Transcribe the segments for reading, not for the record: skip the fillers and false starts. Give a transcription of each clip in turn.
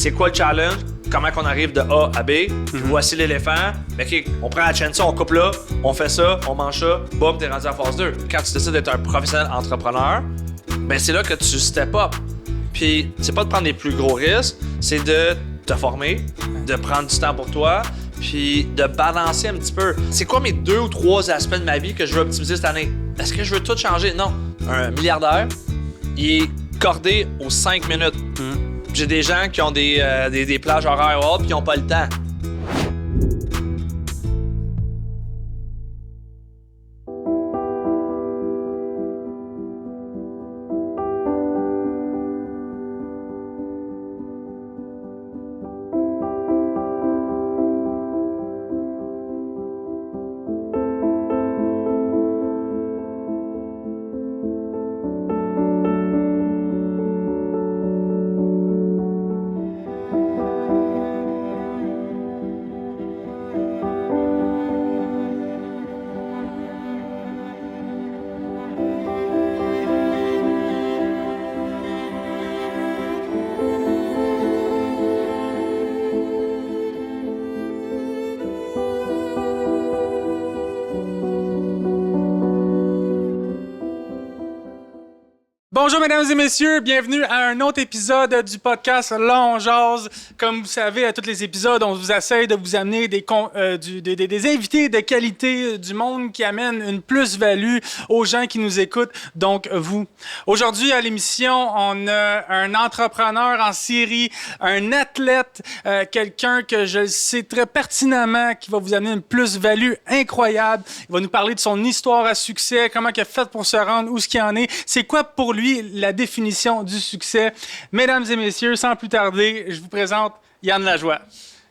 C'est quoi le challenge? Comment qu'on arrive de A à B? Voici l'éléphant. OK, on prend la chaîne, on coupe là, on fait ça, on mange ça, boum, t'es rendu à phase 2. Quand tu décides d'être un professionnel entrepreneur, ben c'est là que tu step up. Puis c'est pas de prendre les plus gros risques, c'est de te former, de prendre du temps pour toi, puis de balancer un petit peu. C'est quoi mes 2 ou 3 aspects de ma vie que je veux optimiser cette année? Est-ce que je veux tout changer? Non. Un milliardaire, il est cordé aux 5 minutes. J'ai des gens qui ont des plages horaires hautes puis qui n'ont pas le temps. Bonjour mesdames et messieurs, bienvenue à un autre épisode du podcast Là on jase. Comme vous savez, à tous les épisodes, on vous essaie de vous amener des invités de qualité, du monde qui amène une plus-value aux gens qui nous écoutent, donc vous. Aujourd'hui à l'émission, on a un entrepreneur en série, un athlète, quelqu'un que je sais très pertinemment qui va vous amener une plus-value incroyable. Il va nous parler de son histoire à succès, comment il a fait pour se rendre, où ce qu'il en est, c'est quoi pour lui la définition du succès. Mesdames et messieurs, sans plus tarder, je vous présente Yann Lajoie.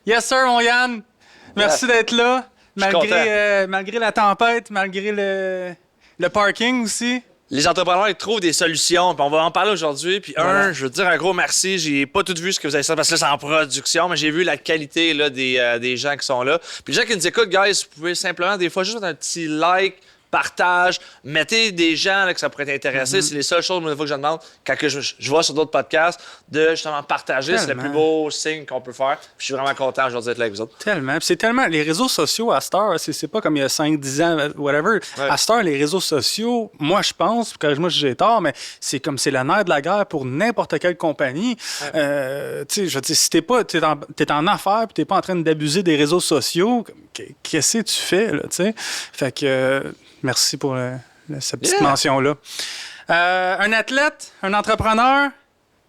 Yes sir, mon Yann. Merci d'être là. Malgré la tempête, malgré le parking aussi. Les entrepreneurs, ils trouvent des solutions. Puis on va en parler aujourd'hui. Puis je veux dire un gros merci. J'ai pas tout vu ce que vous avez fait parce que là, c'est en production, mais j'ai vu la qualité là, des gens qui sont là. Puis les gens qui nous écoutent, guys, vous pouvez simplement, des fois, juste mettre un petit like, partage, mettez des gens là, que ça pourrait t'intéresser. C'est les seules choses, une fois que je demande, quand que je vois sur d'autres podcasts, de justement partager. Tellement. C'est le plus beau signe qu'on peut faire. Puis je suis vraiment content aujourd'hui d'être là avec vous autres. Tellement. Puis c'est tellement. Les réseaux sociaux à cette heure, c'est pas comme il y a 5-10 ans, whatever. Ouais. À cette heure, les réseaux sociaux, moi je pense, moi j'ai tort, mais c'est comme c'est le nerf de la guerre pour n'importe quelle compagnie. Ouais. Tu sais, je veux dire, si t'es en affaires puis t'es pas en train d'abuser des réseaux sociaux, qu'est-ce que tu fais, là, tu sais? Fait que. Merci pour cette petite mention-là. Un athlète, un entrepreneur,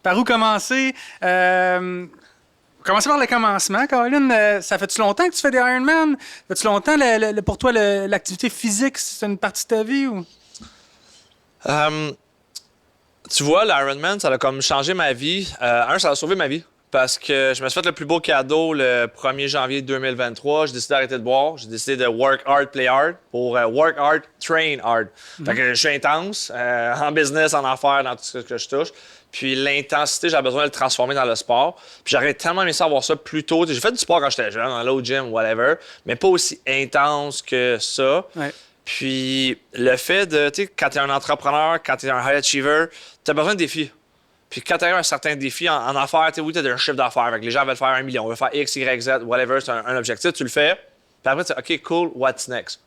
par où commencer? Commencer par le commencement, Caroline. Ça fait-tu longtemps que tu fais des Ironman? Ça fait-tu longtemps, pour toi, l'activité physique, c'est une partie de ta vie? Ou? Tu vois, l'Ironman, ça a comme changé ma vie. Ça a sauvé ma vie. Parce que je me suis fait le plus beau cadeau le 1er janvier 2023. J'ai décidé d'arrêter de boire. J'ai décidé de work hard, play hard pour work hard, train hard. Fait que je suis intense en business, en affaires, dans tout ce que je touche. Puis l'intensité, j'ai besoin de le transformer dans le sport. Puis j'aurais tellement aimé savoir ça plus tôt. J'ai fait du sport quand j'étais jeune, dans l'eau gym, whatever, mais pas aussi intense que ça. Ouais. Puis le fait de, tu sais, quand t'es un entrepreneur, quand t'es un high achiever, t'as besoin de défis. Puis quand tu as un certain défi en affaires, oui, tu as un chiffre d'affaires. Les gens veulent faire 1 million, veulent faire X, Y, Z, whatever, c'est un objectif, tu le fais. Puis après, tu dis, OK, cool, what's next?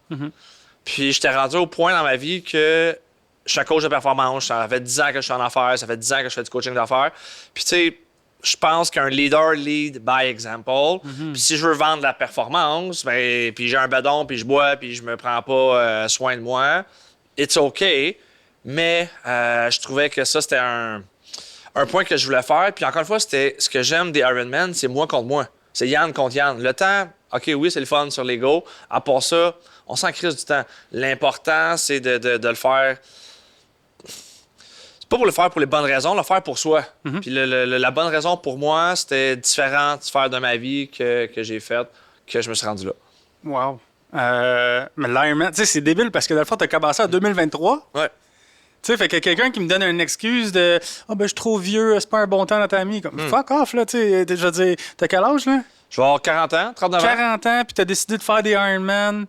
Puis j'étais rendu au point dans ma vie que je suis coach de performance. Ça fait 10 ans que je suis en affaires, ça fait 10 ans que je fais du coaching d'affaires. Puis tu sais, je pense qu'un leader lead by example. Puis si je veux vendre de la performance, ben, puis j'ai un bedon, puis je bois, puis je me prends pas soin de moi, it's OK. Mais je trouvais que ça, c'était un point que je voulais faire. Puis encore une fois, c'était ce que j'aime des Ironman, c'est moi contre moi. C'est Yann contre Yann. Le temps, OK, oui, c'est le fun sur l'ego. À part ça, on s'en crise du temps. L'important, c'est de le faire. C'est pas pour le faire pour les bonnes raisons, le faire pour soi. Puis la bonne raison pour moi, c'était différentes sphères de ma vie que j'ai faites, que je me suis rendu là. Wow. Mais l'Ironman, tu sais, c'est débile parce que dans le fond, tu as commencé en 2023. Ouais. Tu sais, fait que quelqu'un qui me donne une excuse de « Ah, ben, je suis trop vieux, c'est pas un bon temps dans ta vie. » Comme, fuck off, là, tu sais. Je veux dire, t'as quel âge, là? Je vais avoir 40 ans, 39 ans. 40 ans, puis tu as décidé de faire des Ironman.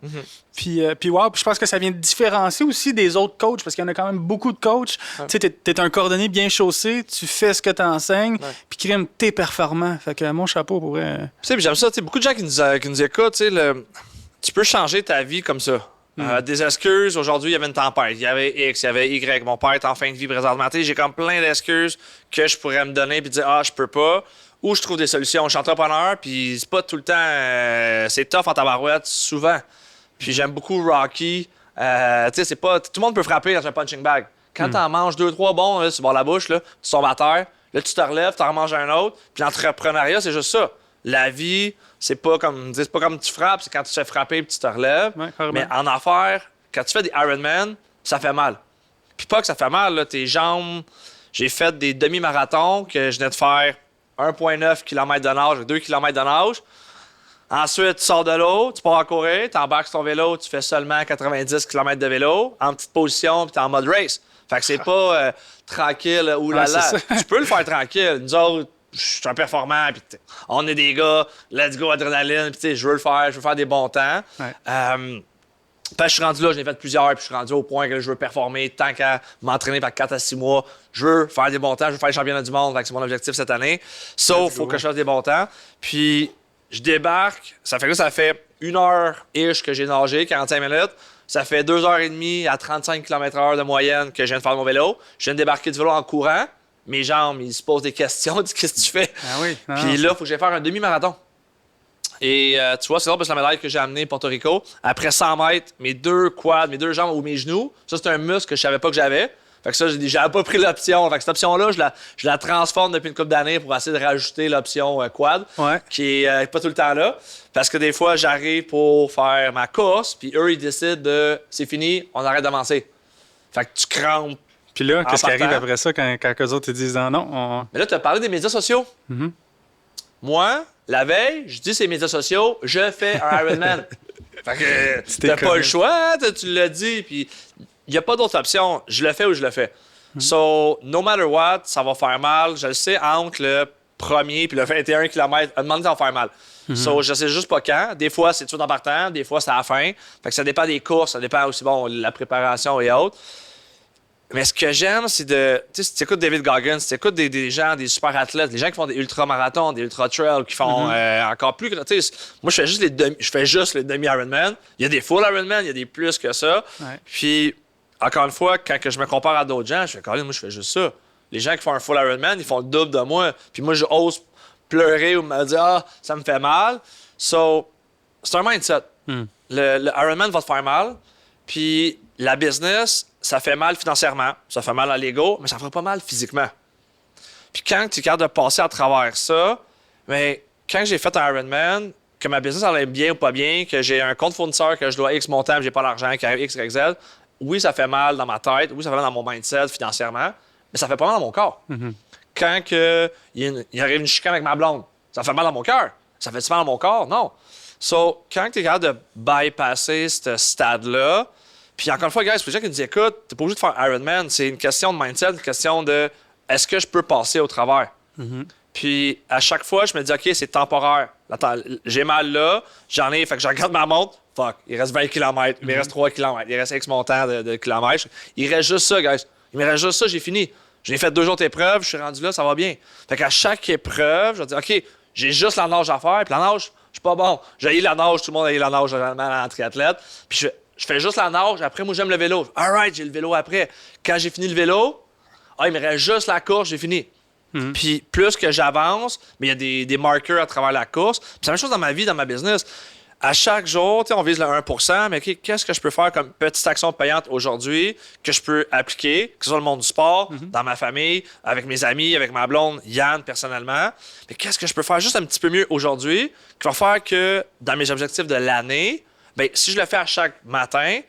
Puis wow, puis je pense que ça vient te différencier aussi des autres coachs, parce qu'il y en a quand même beaucoup de coachs. Tu sais, t'es un coordonné bien chaussé, tu fais ce que tu enseignes, puis crème, t'es performant. Fait que mon chapeau pour vrai. Tu sais, j'aime ça. Tu sais, beaucoup de gens qui nous écoutent, tu sais, tu peux changer ta vie comme ça. Des excuses. Aujourd'hui, il y avait une tempête. Il y avait X, il y avait Y. Mon père est en fin de vie présentement. Tu sais, j'ai comme plein d'excuses que je pourrais me donner puis dire, je peux pas. Ou je trouve des solutions. Je suis entrepreneur, puis c'est pas tout le temps. C'est tough en tabarouette, souvent. Puis j'aime beaucoup Rocky. Tu sais, c'est pas. Tout le monde peut frapper dans un punching bag. Quand t'en manges 2-3 bons, là, tu vas la bouche, là, tu tombes à terre. Là, tu te relèves, t'en manges un autre. Puis l'entrepreneuriat, c'est juste ça. La vie, c'est pas comme tu frappes, c'est quand tu te fais frapper et tu te relèves. Ouais, mais en affaires, quand tu fais des Ironman, ça fait mal. Puis pas que ça fait mal, là, tes jambes. J'ai fait des demi-marathons que je venais de faire 1,9 km de nage, 2 km de nage. Ensuite, tu sors de l'eau, tu pars à courir, tu embarques sur ton vélo, tu fais seulement 90 km de vélo, en petite position, puis tu es en mode race. Fait que c'est pas tranquille, oulala. Tu peux le faire tranquille. Nous autres, je suis un performant, puis on est des gars, let's go, adrénaline, puis je veux le faire, je veux faire des bons temps. Je suis rendu là, j'en ai fait plusieurs, puis je suis rendu au point que je veux performer tant qu'à m'entraîner par 4 à 6 mois. Je veux faire des bons temps, je veux faire les championnats du monde, c'est mon objectif cette année. Sauf qu'il faut que je fasse des bons temps. Puis je débarque, ça fait 1 heure-ish que j'ai nagé, 45 minutes. Ça fait 2h30 à 35 km/h de moyenne que je viens de faire mon vélo. Je viens de débarquer du vélo en courant. Mes jambes, ils se posent des questions, ils disent qu'est-ce que tu fais? Ah oui. Puis là, il faut que j'aille faire un demi-marathon. Et tu vois, c'est là parce que la médaille que j'ai amenée à Porto Rico, après 100 mètres, mes deux quads, mes deux jambes ou mes genoux, ça c'est un muscle que je savais pas que j'avais. Fait que ça, j'avais pas pris l'option. Fait que cette option-là, je la transforme depuis une couple d'années pour essayer de rajouter l'option quad, qui est pas tout le temps là. Parce que des fois, j'arrive pour faire ma course, puis eux, ils décident de c'est fini, on arrête d'avancer. Fait que tu crampes. Puis là, qu'est-ce qui arrive après ça quand eux autres te disent non? Mais là, tu as parlé des médias sociaux. Moi, la veille, je dis ces médias sociaux, je fais un Ironman. Fait que t'as pas le choix, tu l'as dit, puis il n'y a pas d'autre option. Je le fais ou je le fais. So, no matter what, ça va faire mal. Je le sais, entre le premier puis le 21 km, à demander ça va faire mal. So, je sais juste pas quand. Des fois, c'est tout en partant, des fois, c'est à la fin. Fait que ça dépend des courses, ça dépend aussi, la préparation et autres. Mais ce que j'aime, c'est de. Tu sais, si tu écoutes David Goggins, si tu écoutes des gens, des super athlètes, des gens qui font des ultra-marathons, des ultra-trails, qui font encore plus que. Tu sais, moi, je fais juste les demi-Ironman. Il y a des full Ironman, il y a des plus que ça. Puis, encore une fois, quand je me compare à d'autres gens, je fais, moi, je fais juste ça. Les gens qui font un full Ironman, ils font le double de moi. Puis moi, je ose pleurer ou me dire, ça me fait mal. So, c'est un mindset. Le Ironman va te faire mal. Puis, la business, ça fait mal financièrement, ça fait mal à l'ego, mais ça fera pas mal physiquement. Puis quand tu es capable de passer à travers ça, mais quand j'ai fait un Ironman, que ma business allait bien ou pas bien, que j'ai un compte fournisseur que je dois X montant, j'ai pas l'argent, qui arrive X, Y, Z, oui, ça fait mal dans ma tête, oui, ça fait mal dans mon mindset financièrement, mais ça fait pas mal dans mon corps. Quand il arrive une chicane avec ma blonde, ça fait mal dans mon cœur. Ça fait-tu mal dans mon corps? Non. So, quand tu es capable de bypasser ce stade-là, puis encore une fois, guys, pour les gens qui nous écoutent, t'es pas obligé de faire Ironman. C'est une question de mindset, une question de est-ce que je peux passer au travers? Puis à chaque fois, je me dis, OK, c'est temporaire. Attends, j'ai mal là, j'en ai, fait que je regarde ma montre, fuck, il reste 20 km, il me reste 3 km, il reste X montant de kilomètres. Il reste juste ça, guys. Il me reste juste ça, j'ai fini. J'ai fait 2 autres épreuves, je suis rendu là, ça va bien. Fait qu'à chaque épreuve, je vais dire, OK, j'ai juste la nage à faire, puis la nage, je suis pas bon. J'ai la nage, tout le monde a eu la nage en triathlète. Puis je fais juste la nage, après, moi, j'aime le vélo. All right, j'ai le vélo après. Quand j'ai fini le vélo, il me reste juste la course, j'ai fini. Puis plus que j'avance, mais il y a des marqueurs à travers la course. Puis c'est la même chose dans ma vie, dans ma business. À chaque jour, on vise le 1%, mais qu'est-ce que je peux faire comme petite action payante aujourd'hui que je peux appliquer, que ce soit dans le monde du sport, dans ma famille, avec mes amis, avec ma blonde, Yann, personnellement. Mais qu'est-ce que je peux faire juste un petit peu mieux aujourd'hui qui va faire que dans mes objectifs de l'année, ben, si je le fais à chaque matin,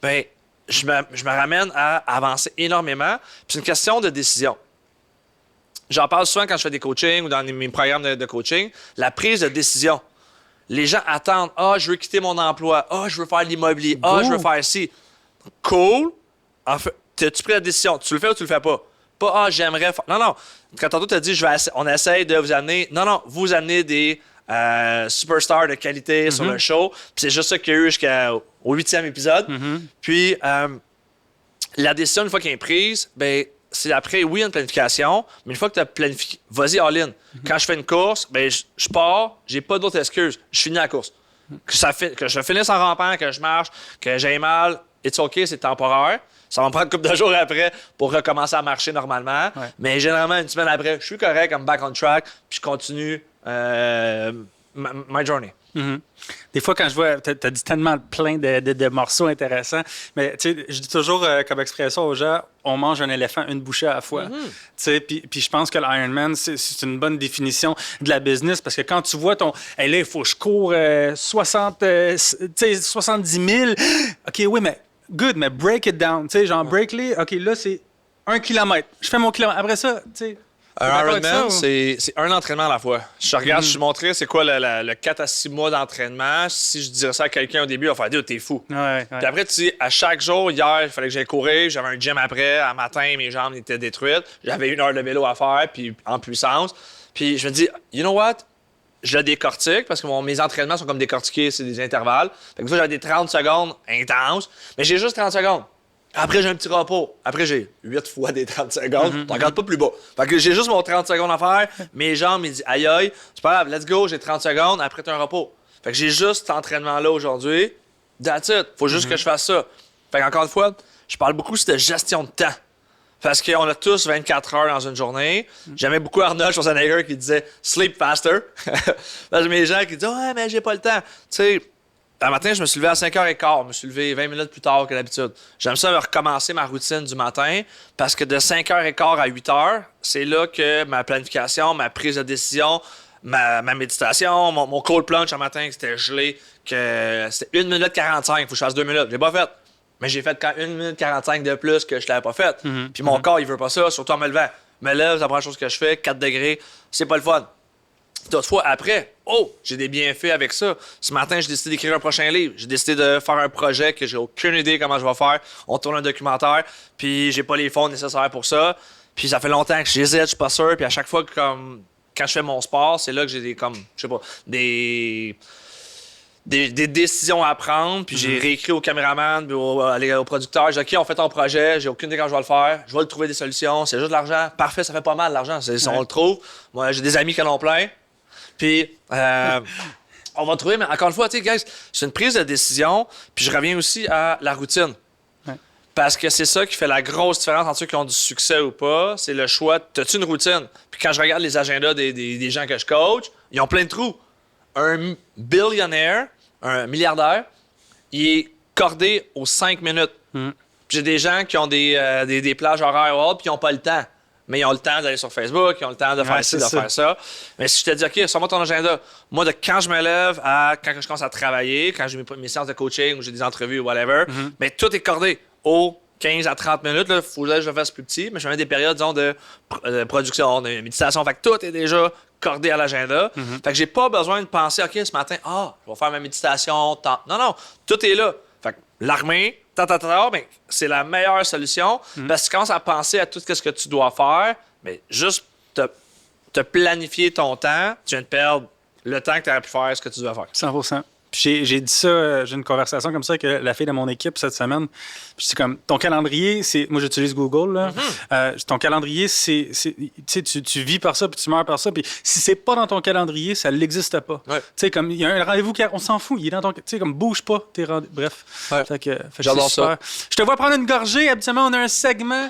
ben, je me ramène à avancer énormément. Puis c'est une question de décision. J'en parle souvent quand je fais des coachings ou dans mes programmes de coaching. La prise de décision. Les gens attendent « Ah, je veux quitter mon emploi. Ah, je veux faire l'immobilier. Ah, je veux faire ci. » Cool. En fait, as-tu pris la décision? Tu le fais ou tu le fais pas? pas, j'aimerais faire. Non. Quand tantôt, tu as dit, on essaye de vous amener. Non, vous amenez des superstars de qualité sur le show. Puis c'est juste ça qu'il y a eu jusqu'au 8e épisode. Puis la décision, une fois qu'elle est prise, ben, c'est après, oui, une planification, mais une fois que tu as planifié, vas-y all-in. Quand je fais une course, ben, je pars, j'ai pas d'autre excuse. Je finis la course. Que je finisse en rampant, que je marche, que j'ai mal, it's OK, c'est temporaire. Ça va me prendre une couple de jours après pour recommencer à marcher normalement. Ouais. Mais généralement, une semaine après, je suis correct, I'm back on track, puis je continue my journey. Des fois, quand je vois, tu as dit tellement plein de morceaux intéressants, mais tu sais, je dis toujours comme expression aux gens, on mange un éléphant une bouchée à la fois. Tu sais, puis je pense que l'Ironman, c'est une bonne définition de la business parce que quand tu vois hey, là, il faut que je cours 70 000. OK, oui, mais good, mais break it down. Tu sais, genre, break-les. OK, là, c'est 1 kilomètre. Je fais mon kilomètre. Après ça, tu sais. Un Ironman, c'est un entraînement à la fois. Je regarde, je te montrais c'est quoi le 4 à 6 mois d'entraînement. Si je dirais ça à quelqu'un au début, il va faire dire, t'es fou. Ouais. Puis après, tu dis, à chaque jour, hier, il fallait que j'aille courir. J'avais un gym après. À matin, mes jambes étaient détruites. J'avais 1 heure de vélo à faire, puis en puissance. Puis je me dis, you know what? Je le décortique parce que mes entraînements sont comme décortiqués, c'est des intervalles. Fait que j'avais des 30 secondes intenses, mais j'ai juste 30 secondes. Après, j'ai un petit repos. Après, j'ai 8 fois des 30 secondes. T'en regardes pas plus bas. Fait que j'ai juste mon 30 secondes à faire. Mes jambes, ils disent aïe, c'est pas grave, let's go, j'ai 30 secondes. Après, t'as un repos. Fait que j'ai juste cet entraînement-là aujourd'hui. That's it. Faut juste que je fasse ça. Fait qu'encore une fois, je parle beaucoup de gestion de temps. Parce qu'on a tous 24 heures dans une journée. J'aimais beaucoup Arnold Schwarzenegger qui disait sleep faster. Parce que mes gens qui disent ouais, mais j'ai pas le temps. Tu sais, un matin, je me suis levé à 5h15. Je me suis levé 20 minutes plus tard que d'habitude. J'aime ça recommencer ma routine du matin parce que de 5h15 à 8h, c'est là que ma planification, ma prise de décision, ma méditation, mon cold plunge un matin, c'était gelé, que c'était 1 minute 45. Il faut que je fasse 2 minutes. Je l'ai pas fait. Mais j'ai fait quand 1 minute 45 de plus que je l'avais pas fait. Puis mon corps, il veut pas ça, surtout en me levant. Je me lève, c'est la première chose que je fais, 4 degrés, c'est pas le fun. Toutefois, après, j'ai des bienfaits avec ça. Ce matin, j'ai décidé d'écrire un prochain livre. J'ai décidé de faire un projet que j'ai aucune idée comment je vais faire. On tourne un documentaire, puis j'ai pas les fonds nécessaires pour ça. Puis ça fait longtemps que j'hésite, je suis pas sûr. Puis à chaque fois, quand je fais mon sport, c'est là que j'ai des décisions à prendre, puis j'ai réécrit au caméraman, puis au producteur. J'ai dit, OK, on fait ton projet, j'ai aucune idée quand je vais le faire, je vais le trouver des solutions, c'est juste de l'argent. Parfait, ça fait pas mal l'argent, on le trouve. Moi, j'ai des amis qui en ont plein. Puis, on va trouver, mais encore une fois, tu sais, guys, c'est une prise de décision, puis je reviens aussi à la routine. Ouais. Parce que c'est ça qui fait la grosse différence entre ceux qui ont du succès ou pas, c'est le choix. T'as-tu une routine? Puis quand je regarde les agendas des gens que je coach, ils ont plein de trous. Un billionnaire, un milliardaire, il est cordé aux 5 minutes. J'ai des gens qui ont des plages horaires hautes puis ils n'ont pas le temps. Mais ils ont le temps d'aller sur Facebook, ils ont le temps de faire ci, de faire ça. Mais si je te dis, OK, sors-moi ton agenda. Moi, de quand je me lève à quand je commence à travailler, quand j'ai mes séances de coaching ou j'ai des entrevues ou whatever, mais tout est cordé aux 15 à 30 minutes. Il faut que je le fasse plus petit, mais je mets des périodes, disons, de production, de méditation. Fait que tout est déjà cordé à l'agenda. Fait que j'ai pas besoin de penser, OK, ce matin, je vais faire ma méditation. Non, tout est là. Fait que l'armée, ben, c'est la meilleure solution parce que tu commences à penser à tout ce que tu dois faire, mais juste te planifier ton temps, tu viens de perdre le temps que tu aurais pu faire ce que tu dois faire. 100%. J'ai dit ça, j'ai une conversation comme ça avec la fille de mon équipe cette semaine. Puis c'est comme, ton calendrier, moi j'utilise Google, là. Ton calendrier, tu vis par ça, puis tu meurs par ça. Puis si c'est pas dans ton calendrier, ça n'existe pas. Tu sais, comme, il y a un rendez-vous, on s'en fout, il est dans ton... Tu sais, comme, bouge pas tes rendez-vous. Bref. J'adore ça. Je te vois prendre une gorgée. Habituellement, on a un segment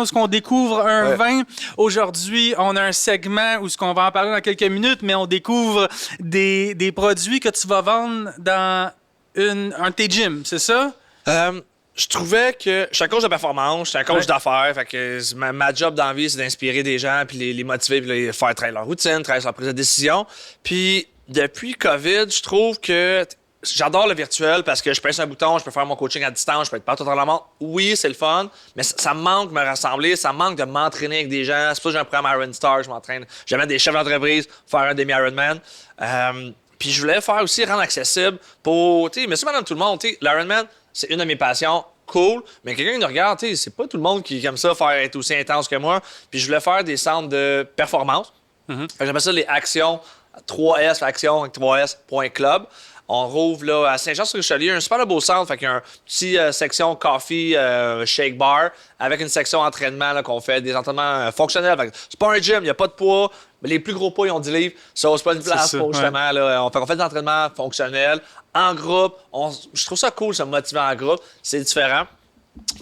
où on découvre un vin. Aujourd'hui, on a un segment où on va en parler dans quelques minutes, mais on découvre des produits que tu vas vendre dans un de tes gyms, c'est ça? Je trouvais que je suis un coach de performance, je suis un coach d'affaires, fait que ma job dans la vie, c'est d'inspirer des gens, puis les motiver, puis les faire travailler leur routine, travailler sur leur prise de décision. Puis depuis COVID, je trouve que j'adore le virtuel parce que je presse un bouton, je peux faire mon coaching à distance, je peux être partout dans le monde. Oui, c'est le fun, mais ça me manque de me rassembler, ça me manque de m'entraîner avec des gens. C'est pour ça que j'ai un programme Iron Star, je m'entraîne. J'amène des chefs d'entreprise faire un demi-Ironman. Puis je voulais faire aussi rendre accessible pour, tu sais, monsieur, madame, tout le monde, tu sais, l'Ironman, c'est une de mes passions. cool, mais quelqu'un qui nous regarde, tu sais, c'est pas tout le monde qui aime ça, faire être aussi intense que moi. Puis je voulais faire des centres de performance. Fait que j'appelle ça les actions 3S, action avec 3S.club. On rouvre là, à Saint-Jean-sur-Richelieu, un super beau centre. Fait qu'il y a une petite section coffee, shake bar, avec une section entraînement là, qu'on fait, des entraînements fonctionnels. Fait que c'est pas un gym, il n'y a pas de poids. Mais les plus gros poids, ils ont 10 livres. Ça, c'est pas une place pour justement. Là, on fait des entraînements fonctionnels, en groupe. Je trouve ça cool, se motiver en groupe. C'est différent.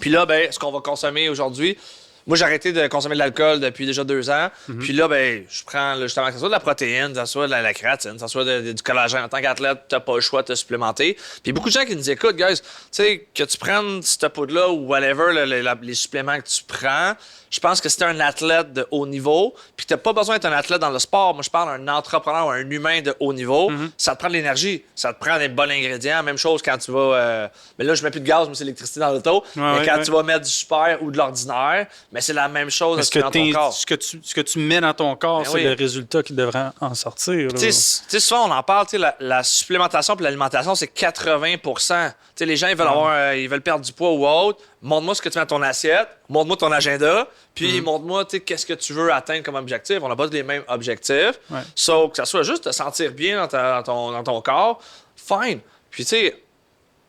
Puis là, ben, ce qu'on va consommer aujourd'hui, moi, j'ai arrêté de consommer de l'alcool depuis déjà 2 ans. Puis là, ben, je prends là, justement que ce soit de la protéine, que ce soit de la créatine, que ce soit du collagène. En tant qu'athlète, t'as pas le choix de te supplémenter. Puis beaucoup de gens qui nous écoutent, guys, tu sais, que tu prennes cette poudre-là ou whatever, les suppléments que tu prends, je pense que si t'es un athlète de haut niveau, puis t'as pas besoin d'être un athlète dans le sport, moi je parle d'un entrepreneur ou un humain de haut niveau, ça te prend de l'énergie, ça te prend des bons ingrédients. Même chose quand tu vas... mais là, je mets plus de gaz, mais c'est l'électricité dans l'auto. Mais quand tu vas mettre du super ou de l'ordinaire, mais c'est la même chose dans ton corps. Ce que tu mets dans ton corps, c'est le résultat qui devrait en sortir. Tu sais, souvent, on en parle, la supplémentation et l'alimentation, c'est 80%. Tu sais, les gens, ils veulent perdre du poids ou autre. Montre-moi ce que tu mets dans ton assiette, montre-moi ton agenda, puis montre-moi qu'est-ce que tu veux atteindre comme objectif. On n'a pas les mêmes objectifs. So, que ça soit juste te sentir bien dans ton corps, fine. Puis, tu sais,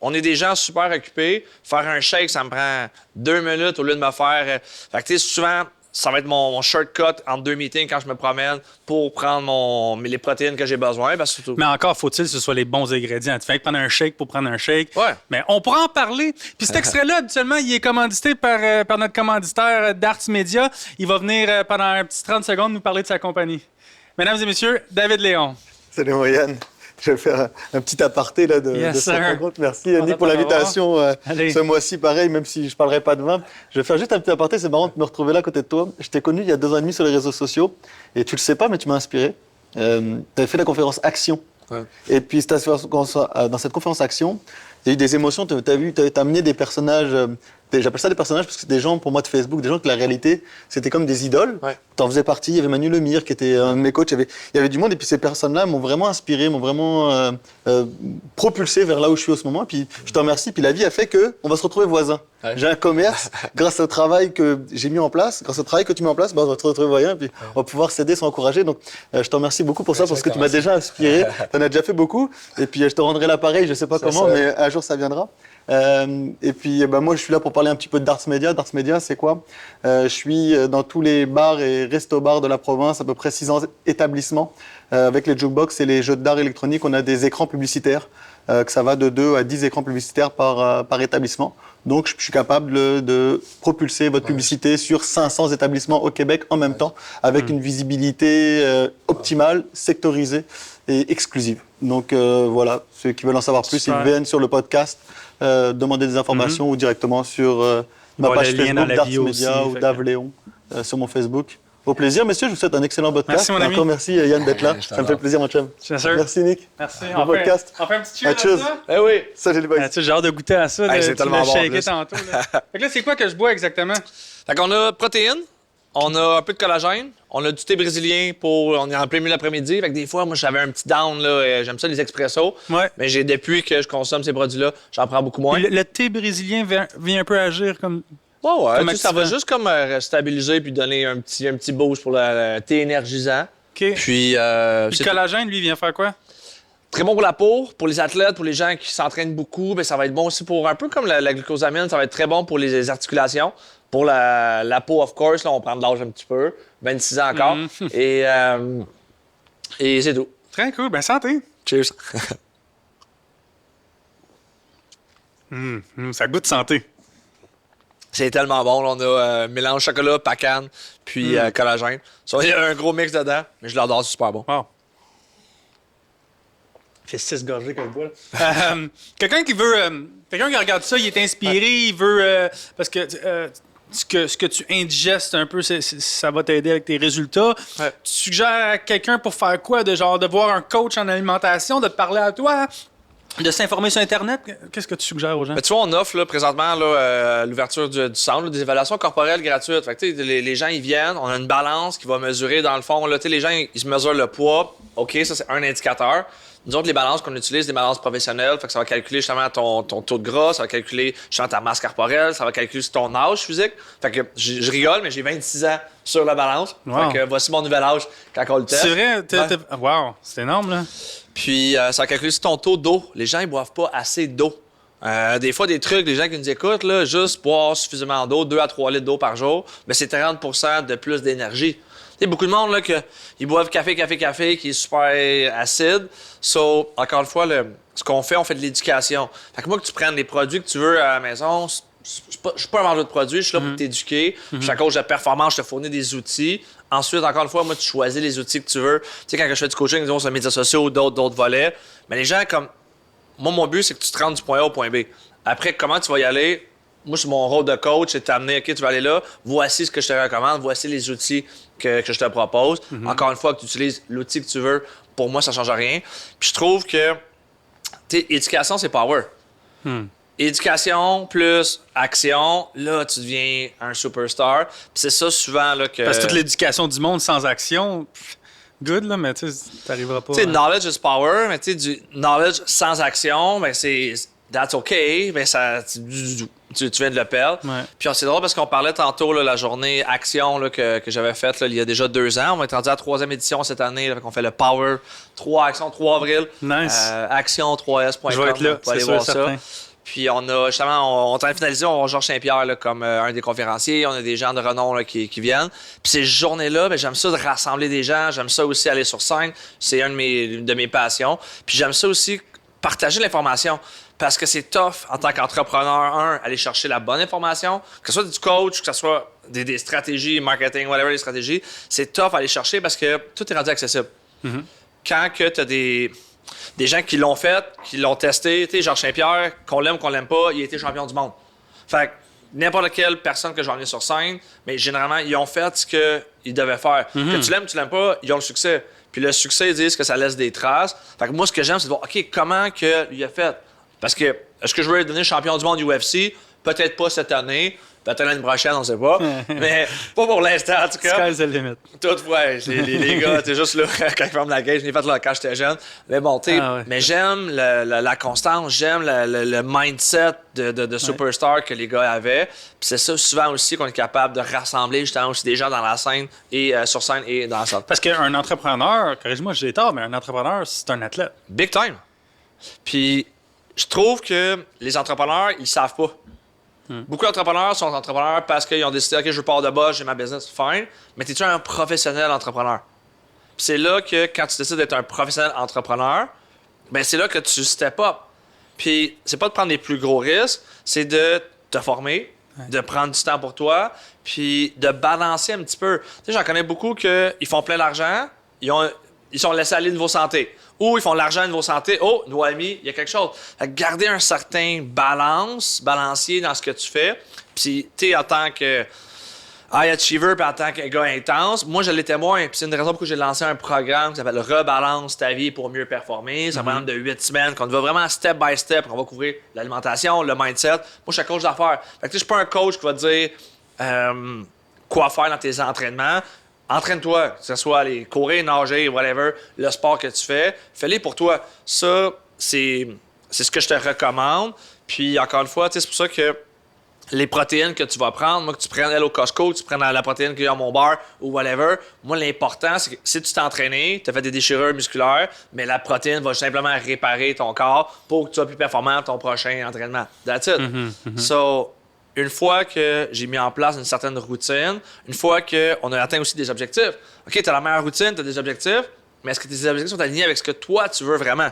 on est des gens super occupés. Faire un shake, ça me prend 2 minutes au lieu de me faire... Fait que, tu sais, souvent, ça va être mon shortcut entre 2 meetings quand je me promène pour prendre les protéines que j'ai besoin. Mais encore faut-il que ce soit les bons ingrédients. Tu fais prendre un shake pour prendre un shake. Ouais. Mais on pourra en parler. Puis cet extrait-là, habituellement, il est commandité par notre commanditaire Darts Media. Il va venir pendant un petit 30 secondes nous parler de sa compagnie. Mesdames et messieurs, David Léon. Salut Moyenne. Je vais faire un petit aparté là, de cette rencontre. Merci Yannick pour l'invitation. Ce mois-ci, pareil, même si je ne parlerai pas de vin. Je vais faire juste un petit aparté. C'est marrant de me retrouver là à côté de toi. Je t'ai connu il y a 2 ans et demi sur les réseaux sociaux. Et tu ne le sais pas, mais tu m'as inspiré. Tu avais fait la conférence Action. Ouais. Et puis dans cette conférence Action, il y a eu des émotions. Tu as amené des personnages... J'appelle ça des personnages parce que c'est des gens, pour moi, de Facebook, des gens que la réalité, c'était comme des idoles. Ouais. Tu en faisais partie. Il y avait Manu Lemire qui était un de mes coachs. Il y avait du monde. Et puis ces personnes-là m'ont vraiment inspiré, m'ont vraiment propulsé vers là où je suis en ce moment. Et puis je te remercie. Puis la vie a fait qu'on va se retrouver voisins. Ouais. J'ai un commerce grâce au travail que j'ai mis en place, grâce au travail que tu mets en place, on va se retrouver voisins. Puis on va pouvoir s'aider, s'encourager. Donc je te remercie beaucoup pour ça parce que tu m'as déjà inspiré. Tu en as déjà fait beaucoup. Et puis je te rendrai l'appareil. Je ne sais pas comment, mais un jour ça viendra. Et puis moi je suis là pour parler un petit peu de Darts Media. Darts Media, c'est quoi? Je suis dans tous les bars et restos-bars de la province, à peu près 600 établissements. Avec les jukebox et les jeux d'art électronique, on a des écrans publicitaires, que ça va de 2 à 10 écrans publicitaires par établissement. Donc je suis capable de propulser votre publicité sur 500 établissements au Québec en même temps, avec une visibilité optimale, sectorisée et exclusive. Donc voilà, ceux qui veulent en savoir plus, ils viennent sur le podcast, demander des informations ou directement sur ma page Facebook Darts Media ou Dave Léon sur mon Facebook. Au plaisir, messieurs, je vous souhaite un excellent podcast. Merci, mon ami. Encore merci Yann d'être là. Ça me fait plaisir, mon chum. Merci Nick. Merci. Bon podcast. On fait un petit cheer à ça? Eh oui. Salut les boys. J'ai hâte de goûter à ça. C'est tellement bon. Tantôt, là. Fait que là, c'est quoi que je bois exactement? Fait qu'on a protéines, on a un peu de collagène, on a du thé brésilien on est en plein milieu l'après-midi. Fait que des fois, moi, j'avais un petit down, là. J'aime ça, les expressos. Ouais. Mais depuis que je consomme ces produits-là, j'en prends beaucoup moins. Le thé brésilien vient un peu agir comme... Ouais, ça va juste comme stabiliser puis donner un petit boost pour le thé énergisant. OK. Puis le collagène, lui, vient faire quoi? Très bon pour la peau, pour les athlètes, pour les gens qui s'entraînent beaucoup. Ben, ça va être bon aussi pour un peu comme la glucosamine, ça va être très bon pour les articulations. Pour la peau, of course, là, on prend de l'âge un petit peu. 26 ans encore. Et c'est tout. Très cool. Ben, santé. Cheers. Ça goûte santé. C'est tellement bon. Là, on a mélange chocolat, pacane, puis collagène. Il y a un gros mix dedans, mais je l'adore, c'est super bon. Wow. Il fait 6 gorgées comme bois. Quelqu'un qui regarde ça, il est inspiré, il veut... parce que... ce que tu indigestes un peu, ça va t'aider avec tes résultats. Ouais. Tu suggères à quelqu'un pour faire quoi? De voir un coach en alimentation, de te parler à toi, de s'informer sur Internet? Qu'est-ce que tu suggères aux gens? Ben, tu vois, on offre là, présentement là, l'ouverture du centre, là, des évaluations corporelles gratuites. Fait que, les gens, ils viennent, on a une balance qui va mesurer dans le fond. Là, les gens, ils se mesurent le poids. OK, ça, c'est un indicateur. Nous autres, les balances qu'on utilise, des balances professionnelles, fait que ça va calculer justement ton taux de gras, ça va calculer justement ta masse corporelle, ça va calculer ton âge physique. Fait que je rigole, mais j'ai 26 ans sur la balance. Wow. Fait que voici mon nouvel âge quand on le teste. C'est vrai? Wow, c'est énorme, là. Puis, ça va calculer ton taux d'eau. Les gens, ils boivent pas assez d'eau. Des fois, des trucs, les gens qui nous écoutent, là, juste boire suffisamment d'eau, 2 à 3 litres d'eau par jour, mais c'est 30% de plus d'énergie. Il y a beaucoup de monde là, ils boivent café, qui est super acide. So, encore une fois, ce qu'on fait, on fait de l'éducation. Fait que moi, que tu prennes les produits que tu veux à la maison, je suis pas un vendeur de produits, je suis là pour t'éduquer. Je suis à cause de performance, je te fournis des outils. Ensuite, encore une fois, moi, tu choisis les outils que tu veux. Tu sais, quand je fais du coaching, disons, sur les médias sociaux, d'autres volets. Mais les gens, comme. Moi, mon but, c'est que tu te rendes du point A au point B. Après, comment tu vas y aller? Moi, c'est mon rôle de coach, c'est de t'amener, OK, tu vas aller là, voici ce que je te recommande, voici les outils que je te propose. Encore une fois, que tu utilises l'outil que tu veux, pour moi, ça ne change rien. Puis je trouve que, tu sais, éducation, c'est power. Éducation plus action, là, tu deviens un superstar. Puis c'est ça, souvent, là, que... Parce que toute l'éducation du monde sans action... Good, là, mais tu sais, t'arriveras pas. Tu sais, knowledge is power, mais tu sais, du knowledge sans action, ben c'est. That's OK, mais ça, tu viens de le perdre. Ouais. Puis c'est drôle parce qu'on parlait tantôt, là, la journée action là, que j'avais faite là, il y a déjà 2 ans. On va être rendu à la 3e édition cette année. Là, on fait le Power 3 Action 3 avril. Nice. Action3s.com. Je vais être là, pour aller c'est voir sûr, ça. certain. Puis on a justement, on est en train de finaliser, on va avoir Georges Saint-Pierre là, comme un des conférenciers. On a des gens de renom là, qui viennent. Puis ces journées-là, ben, j'aime ça de rassembler des gens. J'aime ça aussi aller sur scène. C'est une de mes passions. Puis j'aime ça aussi partager l'information. Parce que c'est tough en tant qu'entrepreneur, aller chercher la bonne information. Que ce soit du coach, que ce soit des stratégies, marketing, whatever les stratégies. C'est tough à aller chercher parce que tout est rendu accessible. Quand que tu as des gens qui l'ont fait, qui l'ont testé, tu sais, Georges Saint-Pierre, qu'on l'aime ou qu'on l'aime pas, il a été champion du monde. Fait que n'importe quelle personne que j'ai emmenée sur scène, mais généralement, ils ont fait ce qu'ils devaient faire. Que tu l'aimes ou tu l'aimes pas, ils ont le succès. Puis le succès, ils disent que ça laisse des traces. Fait que moi, ce que j'aime, c'est de voir, OK, comment que lui a fait? Parce que, est-ce que je veux devenir champion du monde UFC? Peut-être pas cette année. Peut-être l'année prochaine, on sait pas. Mais pas pour l'instant, en tout cas. Sky's the limit. Toutefois, les gars, t'es juste là quand ils ferment la gate. Je l'ai fait là quand j'étais jeune. Mais bon, tu sais, mais j'aime la constance, j'aime le mindset de superstar que les gars avaient. Puis c'est ça, souvent aussi, qu'on est capable de rassembler justement aussi des gens dans la scène et sur scène et dans la salle. Parce qu'un entrepreneur, corrige-moi si j'ai tort, mais un entrepreneur, c'est un athlète. Big time. Puis je trouve que les entrepreneurs, ils savent pas. Beaucoup d'entrepreneurs sont entrepreneurs parce qu'ils ont décidé, OK, je pars de bas, j'ai ma business, fine. Mais t'es-tu un professionnel entrepreneur? Puis c'est là que quand tu décides d'être un professionnel entrepreneur, ben c'est là que tu step up. Puis c'est pas de prendre les plus gros risques, c'est de te former, de prendre du temps pour toi, puis de balancer un petit peu. Tu sais, j'en connais beaucoup qui font plein d'argent, ils sont laissés aller niveau santé. Ou ils font de l'argent niveau santé. Oh, nos amis, il y a quelque chose. Fait que garder un certain balancier dans ce que tu fais. Puis, tu sais, en tant que high achiever, puis en tant que gars intense, moi, je l'étais moins. Puis c'est une des raisons pourquoi j'ai lancé un programme qui s'appelle Rebalance ta vie pour mieux performer. C'est un programme de 8 semaines qu'on va vraiment step by step. On va couvrir l'alimentation, le mindset. Moi, je suis un coach d'affaires. Fait que tu sais, je suis pas un coach qui va te dire quoi faire dans tes entraînements. Entraîne-toi, que ce soit aller courir, nager, whatever, le sport que tu fais, fais-les pour toi. Ça, c'est ce que je te recommande. Puis, encore une fois, c'est pour ça que les protéines que tu vas prendre, moi, que tu prennes au Costco, que tu prennes la protéine qu'il y a à mon bar ou whatever, moi, l'important, c'est que si tu t'es entraîné, tu as fait des déchirures musculaires, mais la protéine va simplement réparer ton corps pour que tu sois plus performant à ton prochain entraînement. That's it. So, une fois que j'ai mis en place une certaine routine, une fois qu'on a atteint aussi des objectifs, OK, tu as la meilleure routine, tu as des objectifs, mais est-ce que tes objectifs sont alignés avec ce que toi, tu veux vraiment?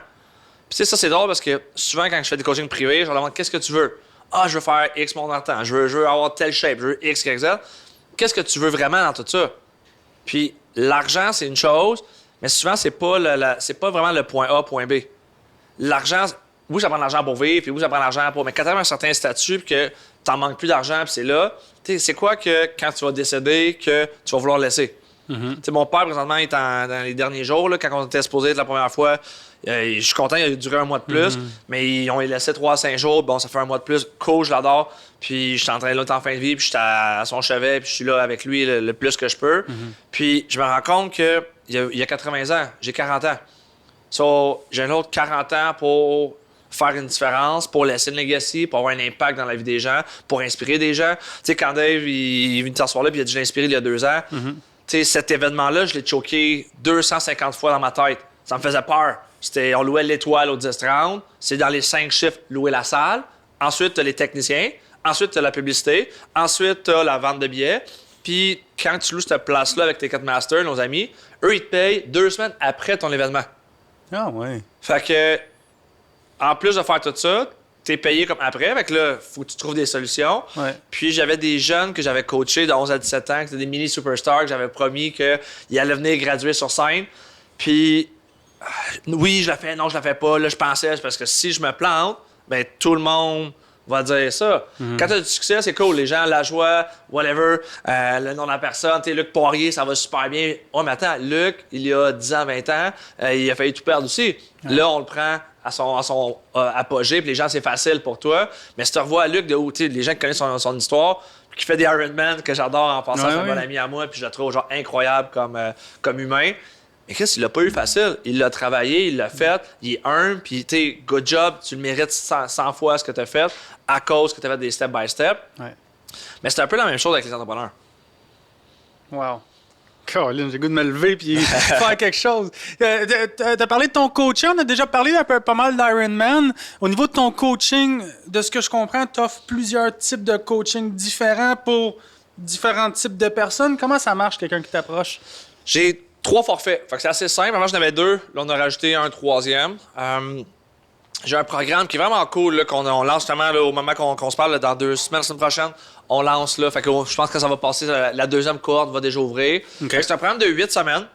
Puis tu sais, ça, c'est drôle parce que souvent, quand je fais des coachings privés, je leur demande qu'est-ce que tu veux? Ah, je veux faire X mon temps, je veux avoir telle shape, je veux X, Y, Z. Qu'est-ce que tu veux vraiment dans tout ça? Puis l'argent, c'est une chose, mais souvent, c'est pas vraiment le point A, point B. L'argent, oui, ça prend de l'argent pour vivre, puis oui, ça prend de l'argent pour. Mais quand tu as un certain statut, puis que t'en manques plus d'argent, puis c'est là, tu sais, c'est quoi que quand tu vas décéder, que tu vas vouloir laisser? Mon père, présentement, est dans les derniers jours, là, quand on était supposé être la première fois. Je suis content, il a duré un mois de plus, mais on lui laissé 3 à 5 jours. Bon, ça fait un mois de plus. Cool, je l'adore. Puis je suis en train de l'autre en fin de vie, puis je suis à son chevet, puis je suis là avec lui le plus que je peux. Puis je me rends compte qu'il y a 80 ans, j'ai 40 ans. So, j'ai un autre 40 ans pour faire une différence, pour laisser une legacy, pour avoir un impact dans la vie des gens, pour inspirer des gens. Tu sais, quand Dave, il est venu t'asseoir là, puis il a dû l'inspirer il y a 2 ans. Tu sais, cet événement-là, je l'ai choqué 250 fois dans ma tête. Ça me faisait peur. On louait l'Étoile au 10-30. C'est dans les 5 chiffres, louer la salle. Ensuite, tu as les techniciens. Ensuite, tu as la publicité. Ensuite, tu as la vente de billets. Puis, quand tu loues cette place-là avec tes 4 masters, nos amis, eux, ils te payent 2 semaines après ton événement. Ah, ouais. Fait que, en plus de faire tout ça, t'es payé comme après. Fait que là, faut que tu trouves des solutions. Ouais. Puis j'avais des jeunes que j'avais coachés de 11 à 17 ans, qui étaient des mini superstars, que j'avais promis qu'ils allaient venir graduer sur scène. Puis, oui, je la fais, non, je la fais pas. Là, je pensais, parce que si je me plante, ben tout le monde va dire ça. Quand tu as du succès, c'est cool. Les gens, la joie, whatever, le nom de la personne. Tu sais, Luc Poirier, ça va super bien. Oh, mais attends, Luc, il y a 10 ans, 20 ans, il a failli tout perdre aussi. Là, on le prend à son apogée, puis les gens, c'est facile pour toi. Mais si tu revois Luc, les gens qui connaissent son histoire, qui fait des Ironman, que j'adore en passant, c'est un bon ami à moi, puis je le trouve genre incroyable comme humain. Mais Chris, il l'a pas eu facile. Il l'a travaillé, il l'a fait, il est humble, puis tu sais, good job, tu le mérites 100 fois ce que tu as fait à cause que tu as fait des step by step. Ouais. Mais c'est un peu la même chose avec les entrepreneurs. Wow. Caroline, j'ai le goût de me lever puis faire quelque chose. T'as parlé de ton coaching, on a déjà parlé pas mal d'Ironman. Au niveau de ton coaching, de ce que je comprends, tu offres plusieurs types de coaching différents pour différents types de personnes. Comment ça marche, quelqu'un qui t'approche? J'ai 3 forfaits. Fait que c'est assez simple. Avant, j'en avais 2. Là, on a rajouté un 3e. J'ai un programme qui est vraiment cool, là, qu'on lance justement là, au moment qu'on se parle là, dans 2 semaines, la semaine prochaine. On lance là. Fait que je pense que ça va passer. La 2e cohorte va déjà ouvrir. Okay. C'est un programme de 8 semaines.